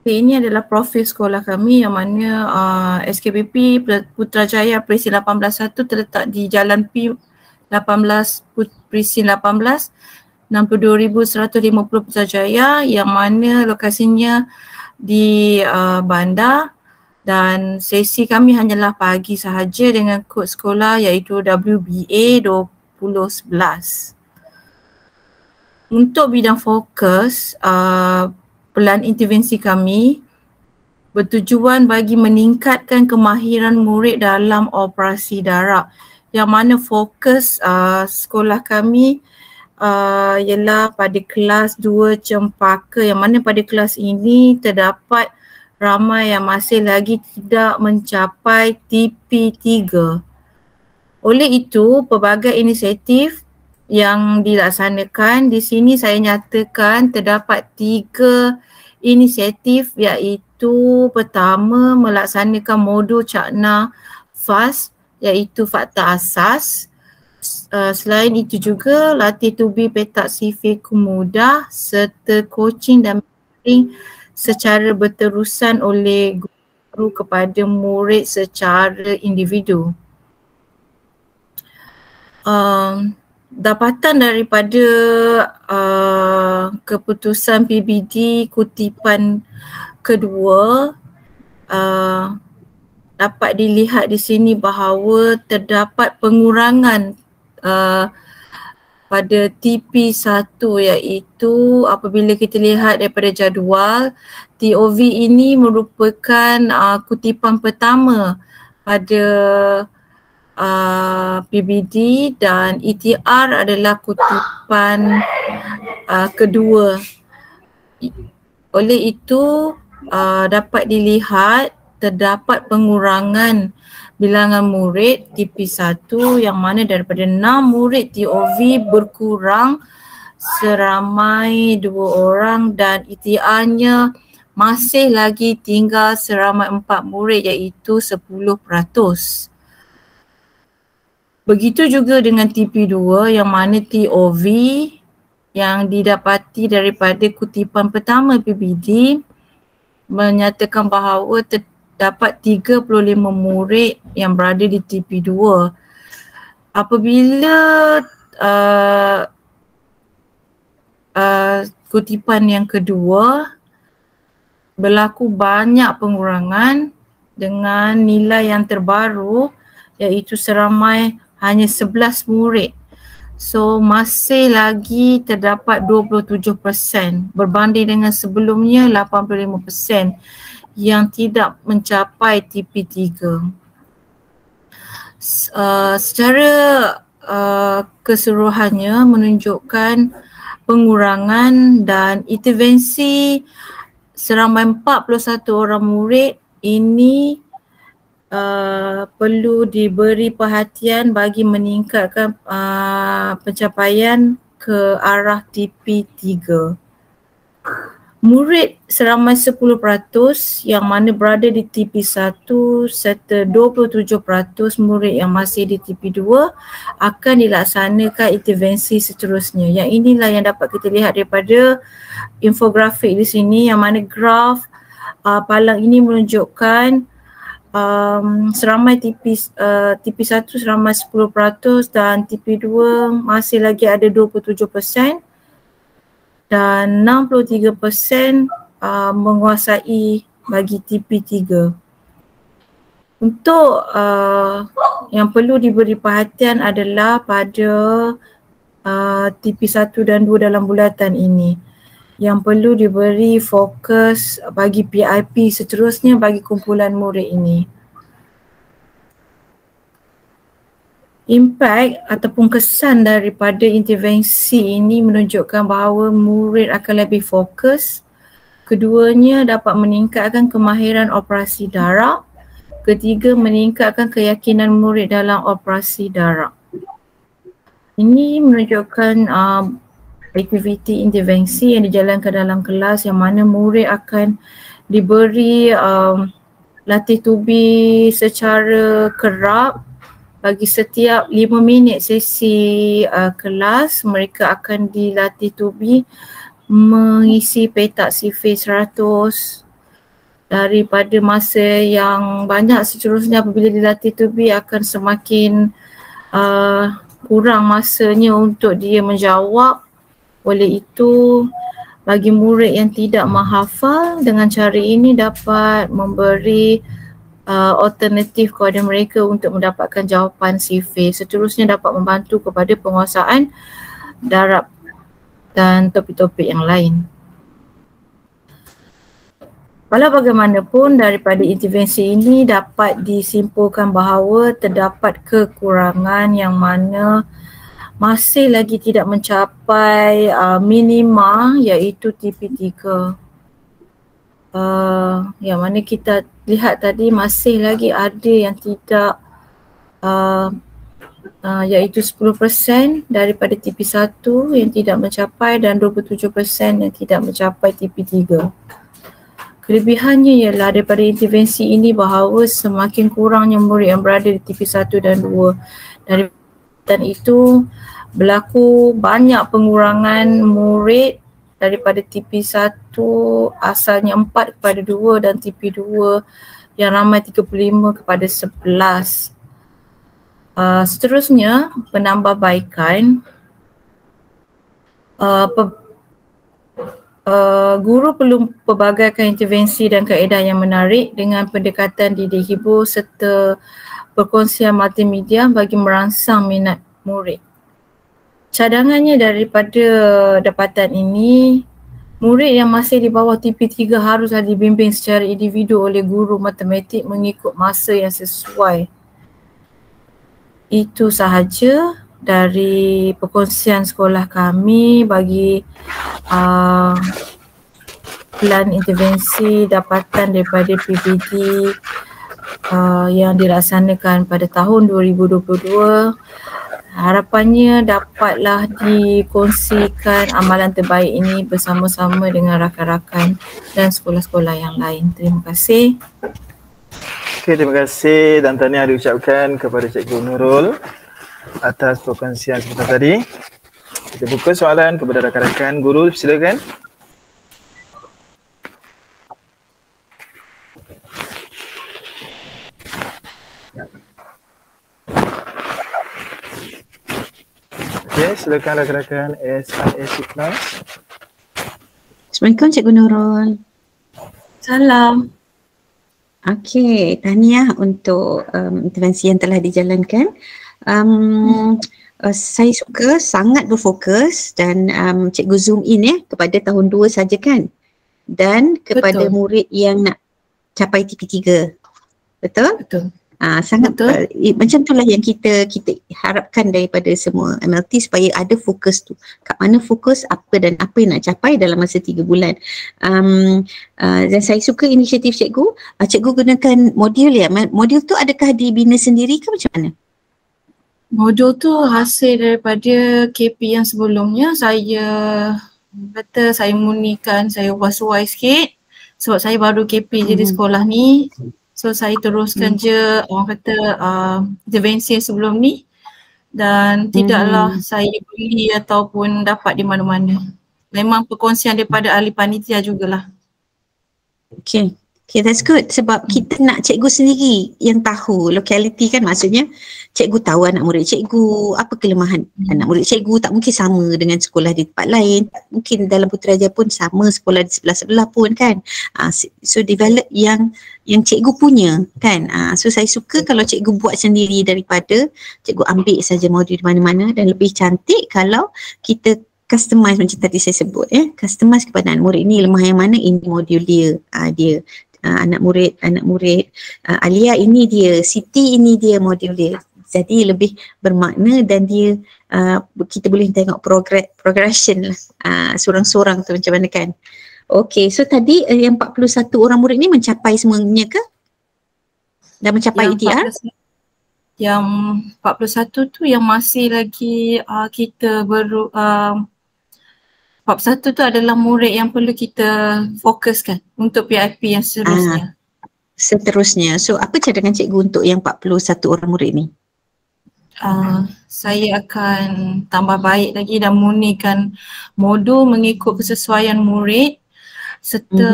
Ini adalah profil sekolah kami yang mana SKPP Putrajaya Persin 18-1 terletak di Jalan P18 Persin 18, 62,150 Putrajaya, yang mana lokasinya di bandar, dan sesi kami hanyalah pagi sahaja dengan kod sekolah iaitu WBA 2011. Untuk bidang fokus, pelan intervensi kami bertujuan bagi meningkatkan kemahiran murid dalam operasi darab, yang mana fokus sekolah kami ialah pada kelas 2 Cempaka, yang mana pada kelas ini terdapat ramai yang masih lagi tidak mencapai TP3. Oleh itu, pelbagai inisiatif yang dilaksanakan di sini saya nyatakan terdapat 3 inisiatif, iaitu pertama, melaksanakan modul Cakna FAST iaitu fakta asas. selain itu juga latih tubi petak sifikku mudah serta coaching dan mentoring secara berterusan oleh guru kepada murid secara individu. Dapatan daripada keputusan PBD kutipan kedua dapat dilihat di sini bahawa terdapat pengurangan pada TP1, iaitu apabila kita lihat daripada jadual, TOV ini merupakan kutipan pertama pada PBD dan ETR adalah kutipan kedua. Oleh itu dapat dilihat terdapat pengurangan bilangan murid TP1 yang mana daripada 6 murid TOV berkurang seramai 2 orang dan ETR-nya masih lagi tinggal seramai 4 murid iaitu 10%. Begitu juga dengan TP2 yang mana TOV yang didapati daripada kutipan pertama PBD menyatakan bahawa terdapat 35 murid yang berada di TP2. Apabila kutipan yang kedua berlaku banyak pengurangan dengan nilai yang terbaru iaitu seramai hanya 11 murid. So masih lagi terdapat 27% berbanding dengan sebelumnya 85% yang tidak mencapai TP3. Secara keseluruhannya menunjukkan pengurangan dan intervensi seramai 41 orang murid ini perlu diberi perhatian bagi meningkatkan pencapaian ke arah TP3. Murid seramai 10% yang mana berada di TP1 serta 27% murid yang masih di TP2 akan dilaksanakan intervensi seterusnya. Yang inilah yang dapat kita lihat daripada infografik di sini yang mana graf palang ini menunjukkan seramai TP1 seramai 10% dan TP2 masih lagi ada 27% dan 63% menguasai bagi TP3. Untuk yang perlu diberi perhatian adalah pada TP1 dan 2 dalam bulatan ini yang perlu diberi fokus bagi PIP seterusnya bagi kumpulan murid ini. Impact ataupun kesan daripada intervensi ini menunjukkan bahawa murid akan lebih fokus. Keduanya dapat meningkatkan kemahiran operasi darak. Ketiga, meningkatkan keyakinan murid dalam operasi darak. Ini menunjukkan aktiviti intervensi yang dijalankan dalam kelas yang mana murid akan diberi latih tubi secara kerap bagi setiap 5 minit sesi kelas. Mereka akan dilatih tubi mengisi petak sifir 100 daripada masa yang banyak seterusnya. Apabila dilatih tubi akan semakin kurang masanya untuk dia menjawab. Oleh itu, bagi murid yang tidak menghafal, dengan cara ini dapat memberi alternatif kepada mereka untuk mendapatkan jawapan sifir. Seterusnya dapat membantu kepada penguasaan darab dan topik-topik yang lain. Walau bagaimanapun, daripada intervensi ini dapat disimpulkan bahawa terdapat kekurangan yang mana masih lagi tidak mencapai minima iaitu TP3. Yang mana kita lihat tadi masih lagi ada yang tidak iaitu 10% daripada TP1 yang tidak mencapai dan 27% yang tidak mencapai TP3. Kelebihannya ialah daripada intervensi ini bahawa semakin kurangnya murid yang berada di TP1 dan 2 dari dan itu berlaku banyak pengurangan murid daripada TP1 asalnya 4 kepada 2 dan TP2 yang ramai 35 kepada 11. Seterusnya, penambahbaikan. Guru perlu pelbagaikan intervensi dan kaedah yang menarik dengan pendekatan didik hibur serta perkongsian multimedia bagi merangsang minat murid. Cadangannya daripada dapatan ini, murid yang masih di bawah TP3 haruslah dibimbing secara individu oleh guru matematik mengikut masa yang sesuai. Itu sahaja dari perkongsian sekolah kami bagi plan intervensi dapatan daripada PBD yang dilaksanakan pada tahun 2022. Harapannya dapatlah dikongsikan amalan terbaik ini bersama-sama dengan rakan-rakan dan sekolah-sekolah yang lain. Terima kasih. Okay, terima kasih dan tahniah diucapkan kepada Cikgu Nurul atas perkongsian sebentar tadi. Kita buka soalan kepada rakan-rakan. Guru, silakan. Okay, silakan rakan-rakan SISC Class. Assalamualaikum Cikgu Nurul. Salam. Okey, tahniah untuk intervensi yang telah dijalankan. Saya suka sangat berfokus dan cikgu zoom in kepada tahun 2 saja kan, dan kepada murid yang nak capai TP3. Betul? Betul. Sangat macam itulah yang kita harapkan daripada semua MLT, supaya ada fokus tu. Kat mana fokus, apa dan apa yang nak capai dalam masa 3 bulan. Dan saya suka inisiatif cikgu. Cikgu gunakan modul ya. Modul tu adakah dibina sendiri ke macam mana? Modul tu hasil daripada KP yang sebelumnya. Saya murnikan, saya ubah-suai sikit sebab saya baru KP je di sekolah ni. So saya teruskan je orang kata intervensi sebelum ni, dan tidaklah saya beli ataupun dapat di mana-mana. Memang perkongsian daripada ahli panitia jugalah. Okay, that's good sebab kita nak cikgu sendiri yang tahu lokaliti kan, maksudnya cikgu tahu anak murid cikgu, apa kelemahan anak murid cikgu. Tak mungkin sama dengan sekolah di tempat lain, mungkin dalam Putrajaya pun sama sekolah di sebelah-sebelah pun kan. So develop yang cikgu punya kan. So saya suka kalau cikgu buat sendiri daripada cikgu ambil saja modul di mana-mana, dan lebih cantik kalau kita customize macam tadi saya sebut customize kepada anak murid ni lemah yang mana, ini modul dia. Anak murid Alia ini dia, Siti ini dia modul dia. Jadi lebih bermakna dan dia kita boleh tengok progression lah sorang-sorang tu macam mana kan. Okay, so tadi yang 41 orang murid ni mencapai semuanya ke? Dah mencapai ETR? Yang 41 tu yang masih lagi kita baru 41 tu adalah murid yang perlu kita fokuskan untuk PIP yang seterusnya. Seterusnya. So apa cadangan cikgu untuk yang 41 orang murid ni? Saya akan tambah baik lagi dan murnikan modul mengikut kesesuaian murid serta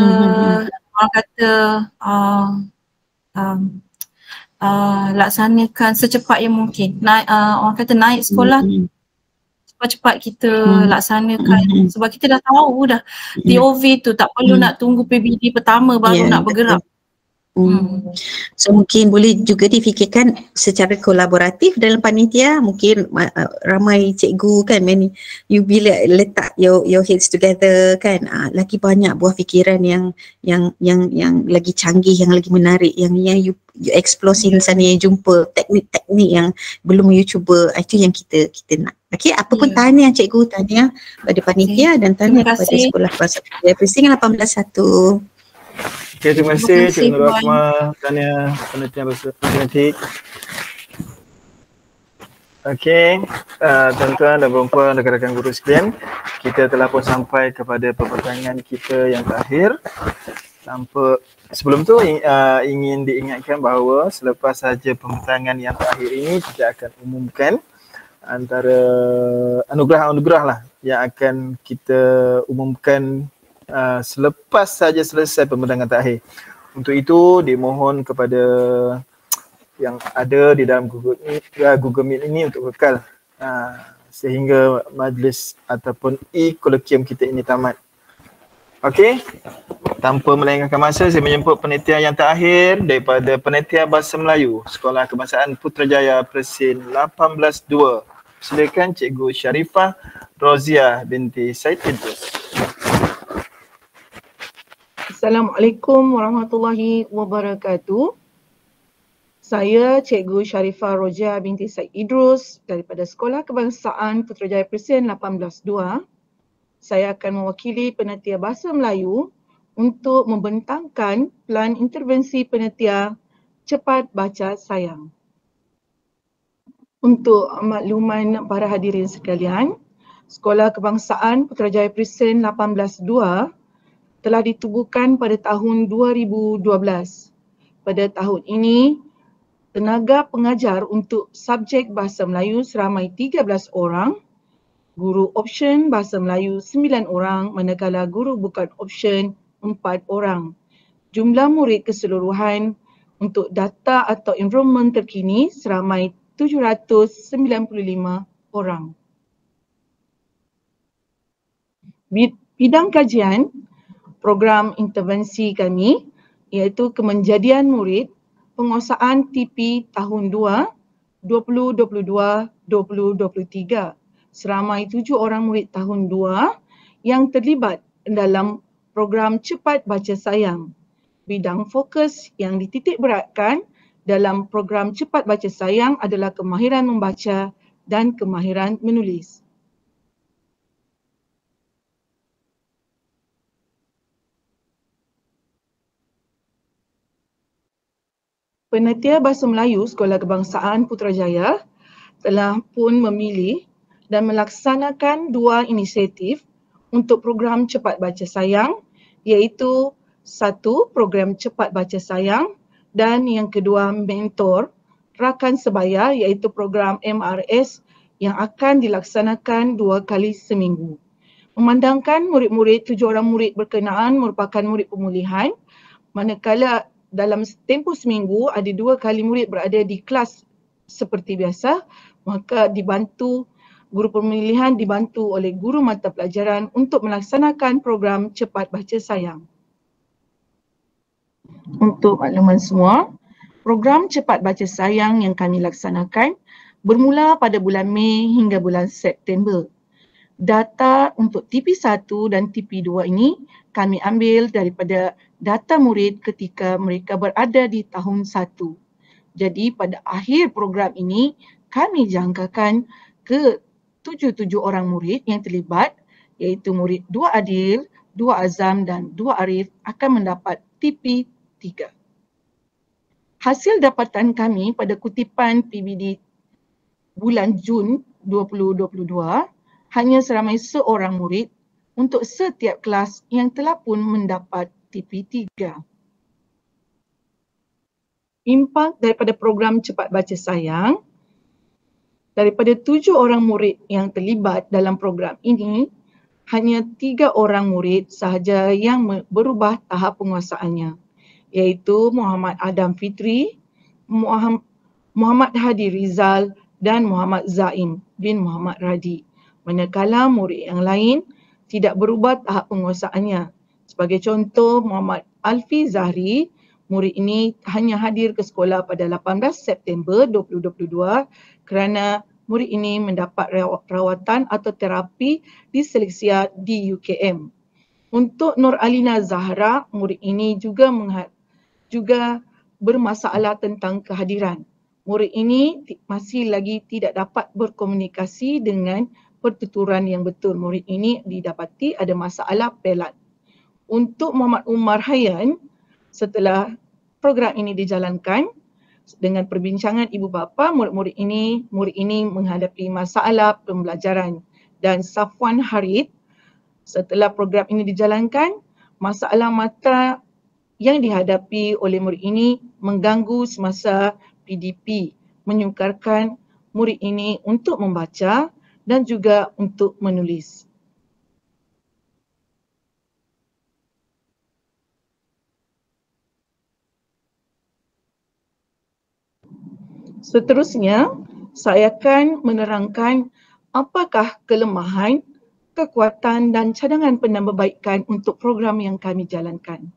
orang kata laksanakan secepat yang mungkin. Orang kata naik sekolah cepat-cepat kita laksanakan sebab kita dah tahu dah TOV tu tak perlu nak tunggu PBD pertama baru nak bergerak. So mungkin boleh juga difikirkan secara kolaboratif dalam panitia. Mungkin ramai cikgu kan, you bila letak your heads together kan, lagi banyak buah fikiran yang lagi canggih, yang lagi menarik, yang you explore sini sana, yang jumpa teknik-teknik yang belum you cuba. Itu yang kita nak. Okey, apa pun tahniah cikgu, tahniah pada panitia dan tahniah kepada sekolah kelas 1. Pusing 18-1. Okay, terima kasih Cikgu Nur Rahmah, tahniah penelitian matematik. Okey, tuan-tuan dan puan-puan, rakan-rakan guru sekalian, kita telah pun sampai kepada perbincangan kita yang terakhir. Sebelum tu ingin diingatkan bahawa selepas saja pembincangan yang terakhir ini kita akan umumkan antara anugerah-anugerah lah yang akan kita umumkan selepas saja selesai pembentangan terakhir. Untuk itu dimohon kepada yang ada di dalam Google Meet ini untuk kekal sehingga majlis ataupun e-kolokium kita ini tamat. Okey, tanpa melengahkan masa, saya menjemput penitia yang terakhir daripada Penitia Bahasa Melayu Sekolah Kebangsaan Putrajaya Presin 18-2. Silakan Cikgu Sharifah Roziah binti Said Idrus. Assalamualaikum warahmatullahi wabarakatuh. Saya Cikgu Sharifah Roziah binti Said Idrus daripada Sekolah Kebangsaan Putrajaya Presin 18-2. Saya akan mewakili Penitia Bahasa Melayu untuk membentangkan pelan intervensi penitia Cepat Baca Sayang. Untuk makluman para hadirin sekalian, Sekolah Kebangsaan Putrajaya Presin 18-2 telah ditubuhkan pada tahun 2012. Pada tahun ini, tenaga pengajar untuk subjek Bahasa Melayu seramai 13 orang, guru option Bahasa Melayu 9 orang, manakala guru bukan option 4 orang. Jumlah murid keseluruhan untuk data atau enrollment terkini seramai 795 orang. Bidang kajian program intervensi kami iaitu kemenjadian murid penguasaan TP tahun 2 2022-2023. Seramai 7 orang murid tahun 2 yang terlibat dalam program Cepat Baca Sayang. Bidang fokus yang dititik beratkan dalam program Cepat Baca Sayang adalah kemahiran membaca dan kemahiran menulis. Penitia Bahasa Melayu Sekolah Kebangsaan Putrajaya telah pun memilih dan melaksanakan 2 inisiatif untuk program Cepat Baca Sayang, iaitu 1 program Cepat Baca Sayang dan yang kedua mentor rakan sebaya iaitu program MRS yang akan dilaksanakan 2 kali seminggu. Memandangkan murid-murid 7 orang murid berkenaan merupakan murid pemulihan, manakala dalam tempoh seminggu ada 2 kali murid berada di kelas seperti biasa, maka guru pemilihan dibantu oleh guru mata pelajaran untuk melaksanakan program Cepat Baca Sayang. Untuk makluman semua, program Cepat Baca Sayang yang kami laksanakan bermula pada bulan Mei hingga bulan September. Data untuk TP1 dan TP2 ini kami ambil daripada data murid ketika mereka berada di tahun 1. Jadi pada akhir program ini kami jangkakan ke 77 orang murid yang terlibat, iaitu murid 2 Adil, 2 Azam dan 2 Arif akan mendapat TP3. Hasil dapatan kami pada kutipan PBD bulan Jun 2022 hanya seramai seorang murid untuk setiap kelas yang telah pun mendapat TP3. Impak daripada program Cepat Baca Sayang, daripada 7 orang murid yang terlibat dalam program ini, hanya 3 orang murid sahaja yang berubah tahap penguasaannya, iaitu Muhammad Adam Fitri, Muhammad Hadi Rizal dan Muhammad Zaim bin Muhammad Radi. Manakala murid yang lain tidak berubah tahap penguasaannya. Sebagai contoh, Muhammad Alfi Zahri, murid ini hanya hadir ke sekolah pada 18 September 2022 kerana murid ini mendapat rawatan atau terapi diseleksia di UKM. Untuk Nur Alina Zahra, murid ini juga bermasalah tentang kehadiran. Murid ini masih lagi tidak dapat berkomunikasi dengan pertuturan yang betul. Murid ini didapati ada masalah pelat. Untuk Muhammad Umar Hayan, setelah program ini dijalankan dengan perbincangan ibu bapa, murid ini menghadapi masalah pembelajaran. Dan Safwan Harid, setelah program ini dijalankan, masalah mata yang dihadapi oleh murid ini mengganggu semasa PDP, menyukarkan murid ini untuk membaca dan juga untuk menulis. Seterusnya, saya akan menerangkan apakah kelemahan, kekuatan dan cadangan penambahbaikan untuk program yang kami jalankan.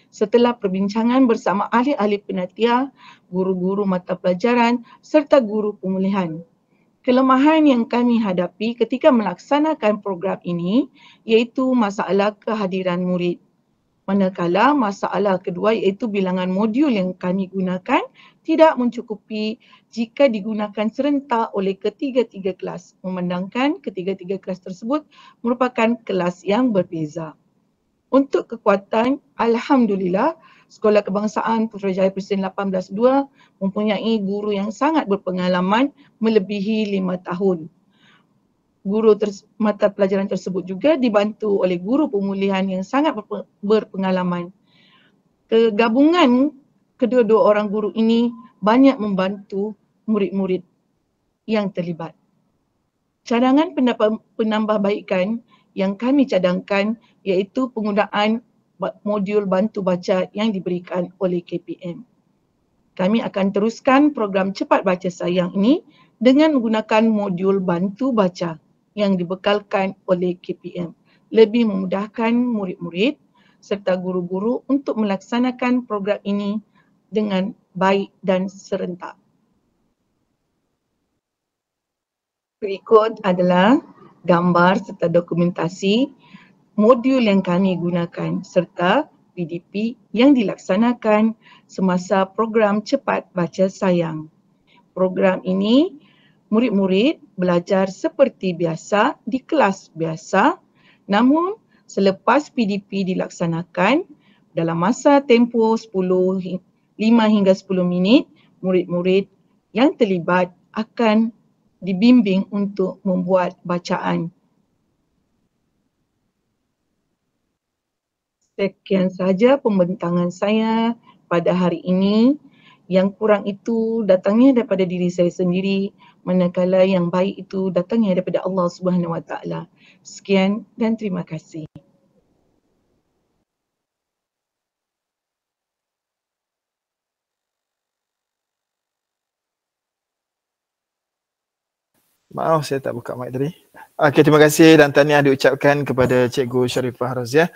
Setelah perbincangan bersama ahli-ahli penatia, guru-guru mata pelajaran serta guru pemulihan. Kelemahan yang kami hadapi ketika melaksanakan program ini iaitu masalah kehadiran murid. Manakala masalah kedua iaitu bilangan modul yang kami gunakan tidak mencukupi jika digunakan serentak oleh ketiga-tiga kelas, memandangkan ketiga-tiga kelas tersebut merupakan kelas yang berbeza. Untuk kekuatan, Alhamdulillah, Sekolah Kebangsaan Putrajaya Presiden 18-2 mempunyai guru yang sangat berpengalaman melebihi 5 tahun. Guru mata pelajaran tersebut juga dibantu oleh guru pemulihan yang sangat berpengalaman. Kegabungan kedua-dua orang guru ini banyak membantu murid-murid yang terlibat. Cadangan penambahbaikan yang kami cadangkan iaitu penggunaan modul bantu baca yang diberikan oleh KPM. Kami akan teruskan program cepat baca sayang ini dengan menggunakan modul bantu baca yang dibekalkan oleh KPM. Lebih memudahkan murid-murid serta guru-guru untuk melaksanakan program ini dengan baik dan serentak. Berikut adalah gambar serta dokumentasi modul yang kami gunakan serta PDP yang dilaksanakan semasa program cepat baca sayang. Program ini murid-murid belajar seperti biasa di kelas biasa, namun selepas PDP dilaksanakan dalam masa tempoh 5 hingga 10 minit, murid-murid yang terlibat akan dibimbing untuk membuat bacaan. Sekian sahaja pembentangan saya pada hari ini. Yang kurang itu datangnya daripada diri saya sendiri, manakala yang baik itu datangnya daripada Allah Subhanahu Wa Taala. Sekian dan terima kasih. Maaf saya tak buka mic tadi. Okey, terima kasih dan tahniah diucapkan kepada Cikgu Sharifah Roziah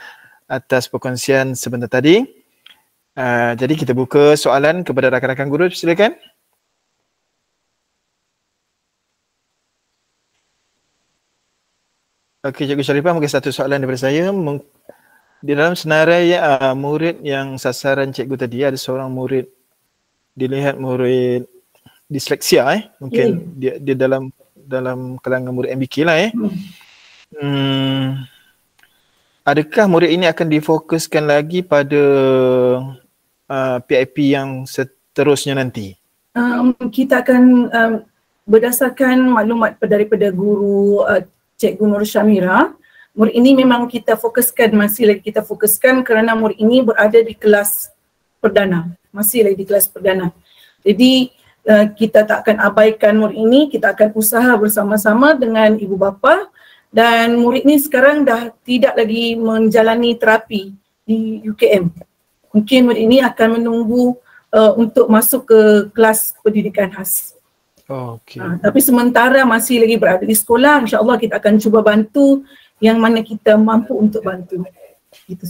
atas perkongsian sebentar tadi. Jadi kita buka soalan kepada rakan-rakan guru, silakan. Okey, Cikgu Sharifah, mungkin satu soalan daripada saya. Di dalam senarai murid yang sasaran cikgu tadi, ada seorang murid dilihat murid disleksia mungkin dia dalam kalangan murid MBK lah Adakah murid ini akan difokuskan lagi pada PIP yang seterusnya nanti? Kita akan berdasarkan maklumat daripada guru Cikgu Nur Syamira, murid ini memang kita fokuskan, masih lagi kita fokuskan kerana murid ini berada di kelas perdana, masih lagi di kelas perdana. Jadi kita tak akan abaikan murid ini, kita akan usaha bersama-sama dengan ibu bapa, dan murid ni sekarang dah tidak lagi menjalani terapi di UKM. Mungkin murid ini akan menunggu untuk masuk ke kelas pendidikan khas. Okey. Tapi sementara masih lagi berada di sekolah, insya-Allah kita akan cuba bantu yang mana kita mampu untuk bantu. Gitu.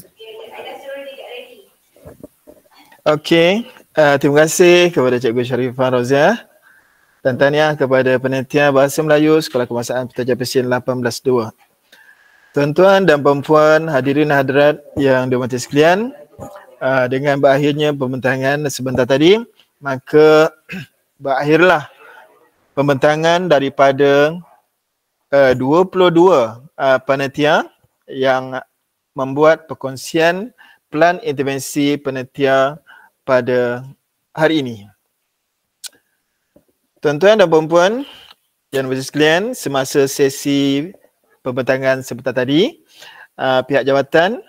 Okey. Terima kasih kepada Cikgu Sharifah Roziah dan tahniah kepada Panitia Bahasa Melayu Sekolah Kebangsaan Putrajaya Presiden 18-2. Tuan-tuan dan puan-puan, hadirin hadirat yang dihormati sekalian, dengan berakhirnya pembentangan sebentar tadi, maka berakhirlah pembentangan daripada 22 panitia yang membuat perkongsian plan intervensi panitia pada hari ini. Tuan-tuan dan puan-puan yang berbahagia sekalian, semasa sesi pembentangan sebentar tadi, pihak jawatan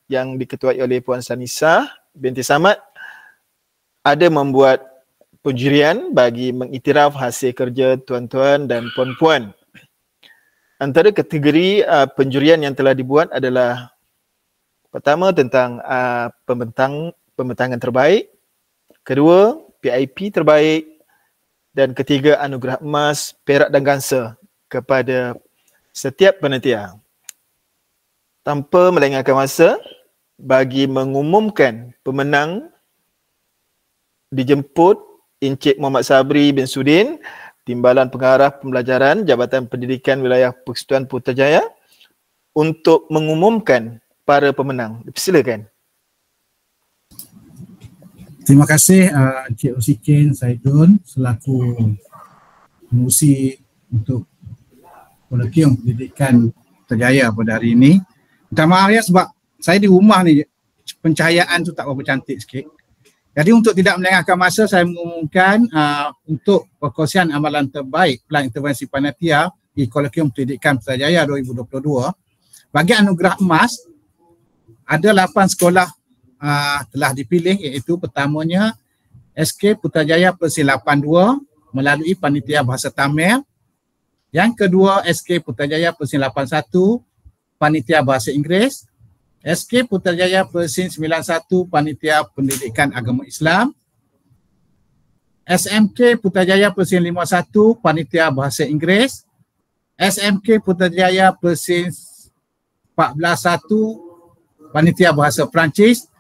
yang diketuai oleh Puan Sanisa binti Samad ada membuat penjurian bagi mengiktiraf hasil kerja tuan-tuan dan puan-puan. Antara kategori penjurian yang telah dibuat adalah pertama tentang pembentangan terbaik, kedua PIP terbaik, dan ketiga anugerah emas, perak dan gangsa kepada setiap panitia. Tanpa melengahkan masa, bagi mengumumkan pemenang dijemput Encik Muhammad Sabri bin Sudin, Timbalan Pengarah Pembelajaran Jabatan Pendidikan Wilayah Persekutuan Putrajaya, untuk mengumumkan para pemenang. Silakan. Terima kasih Encik Rosikin Saidun selaku pengurusi untuk Kolokium Pendidikan Putrajaya pada hari ini. Minta maaf ya sebab saya di rumah ni pencahayaan tu tak berapa cantik sikit. Jadi untuk tidak melengahkan masa, saya mengumumkan untuk perkongsian amalan terbaik Pelan Intervensi Panitia di Kolokium Pendidikan Putrajaya 2022. Bagi anugerah emas, ada 8 sekolah telah dipilih, iaitu pertamanya SK Putrajaya Persin 82 melalui Panitia Bahasa Tamil. Yang kedua SK Putrajaya Persin 81 Panitia Bahasa Inggeris. SK Putrajaya Persin 91 Panitia Pendidikan Agama Islam. SMK Putrajaya Persin 51 Panitia Bahasa Inggeris. SMK Putrajaya Persin 14.1 Panitia Bahasa Perancis.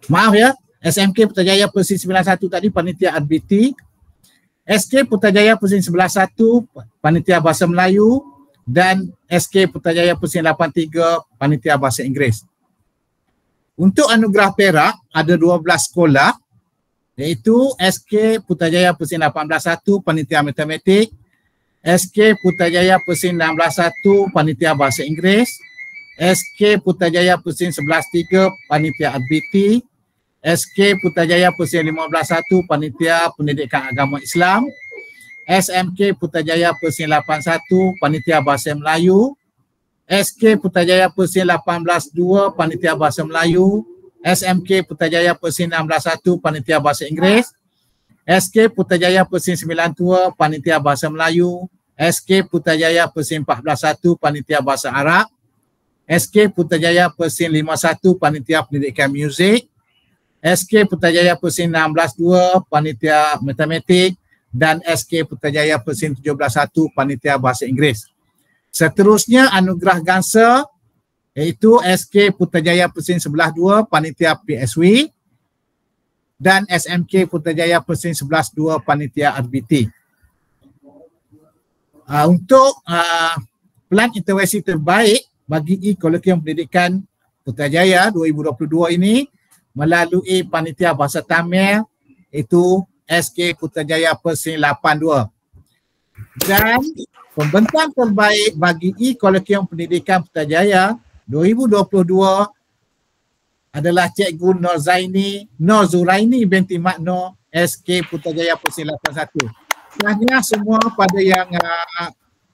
Maaf ya, SMK Putrajaya Persin 91 tadi Panitia RBT. SK Putrajaya Persin 11.1 Panitia Bahasa Melayu. Dan SK Putrajaya Persin 83 Panitia Bahasa Inggeris. Untuk anugerah perak ada 12 sekolah, iaitu SK Putrajaya Persin 18.1 Panitia Matematik, SK Putrajaya Persin 16.1 Panitia Bahasa Inggeris, SK Putrajaya Persin 11.3 Panitia RBT, SK Putrajaya Persin 15.1 Panitia Pendidikan Agama Islam, SMK Putrajaya Persin 81 Panitia Bahasa Melayu, SK Putrajaya Persin 18.2 Panitia Bahasa Melayu, SMK Putrajaya Persin 16.1 Panitia Bahasa Inggeris, SK Putrajaya Persin 92 Panitia Bahasa Melayu, SK Putrajaya Persin 14.1 Panitia Bahasa Arab, SK Putrajaya Persin 51 Panitia Pendidikan Muzik, SK Putrajaya Persin 16.2 Panitia Matematik, dan SK Putrajaya Persin 17.1 Panitia Bahasa Inggeris. Seterusnya anugerah gangsa, iaitu SK Putrajaya Persin 11.2 Panitia PSW dan SMK Putrajaya Persin 11.2 Panitia RBT. Untuk Pelan Intervensi Terbaik bagi Kolokium Pendidikan Putrajaya 2022 ini melalui Panitia Bahasa Tamil, iaitu SK Putrajaya Persin 82. Dan pembentang terbaik bagi Kolokium Pendidikan Putrajaya 2022 adalah Cikgu Nur Zuraini binti Makno, SK Putrajaya Persin 81. Tahniah semua pada yang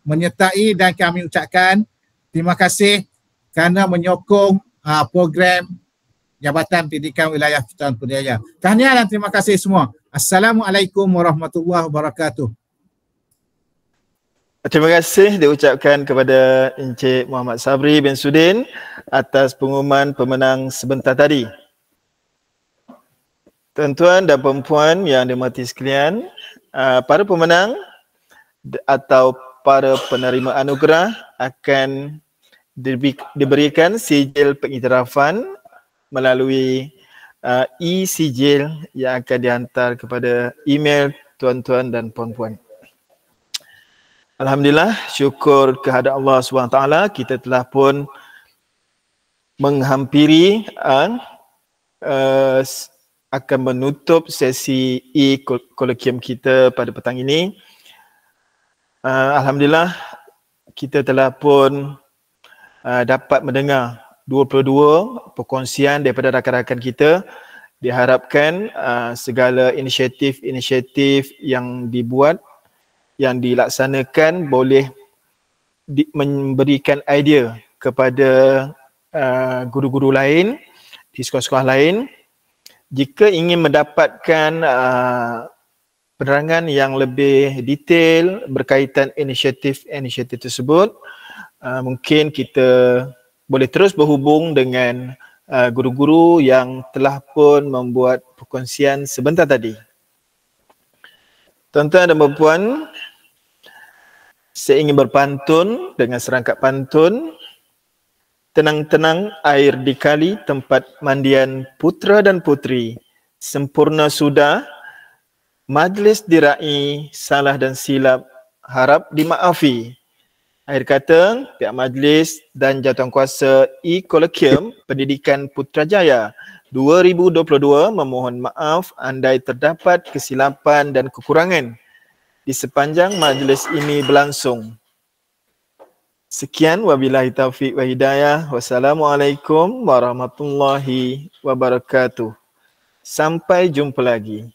menyertai dan kami ucapkan terima kasih kerana menyokong program Jabatan Pendidikan Wilayah Persekutuan Putrajaya. Tahniah dan terima kasih semua. Assalamualaikum warahmatullahi wabarakatuh. Terima kasih diucapkan kepada Encik Muhammad Sabri bin Sudin atas pengumuman pemenang sebentar tadi. Tuan-tuan dan puan-puan yang dirahmati sekalian, para pemenang atau para penerima anugerah akan diberikan sijil pengiktirafan melalui e-sijil yang akan dihantar kepada email tuan-tuan dan puan-puan. Alhamdulillah, syukur kehadrat Allah SWT, kita telah pun menghampiri akan menutup sesi e-kolokium kita pada petang ini. Alhamdulillah, kita telah pun dapat mendengar 22 perkongsian daripada rakan-rakan kita. Diharapkan segala inisiatif yang dibuat, yang dilaksanakan boleh memberikan idea kepada guru-guru lain di sekolah-sekolah lain. Jika ingin mendapatkan penerangan yang lebih detail berkaitan inisiatif tersebut, mungkin kita boleh terus berhubung dengan guru-guru yang telah pun membuat perkongsian sebentar tadi. Tuan-tuan dan puan-puan, saya ingin berpantun dengan serangkap pantun. Tenang-tenang air di kali tempat mandian putra dan putri. Sempurna sudah, majlis diraih, salah dan silap harap dimaafi. Akhir kata, pihak majlis dan jawatankuasa E-Colloquium Pendidikan Putrajaya 2022 memohon maaf andai terdapat kesilapan dan kekurangan di sepanjang majlis ini berlangsung. Sekian, wabillahi taufiq wa hidayah. Wassalamualaikum warahmatullahi wabarakatuh. Sampai jumpa lagi.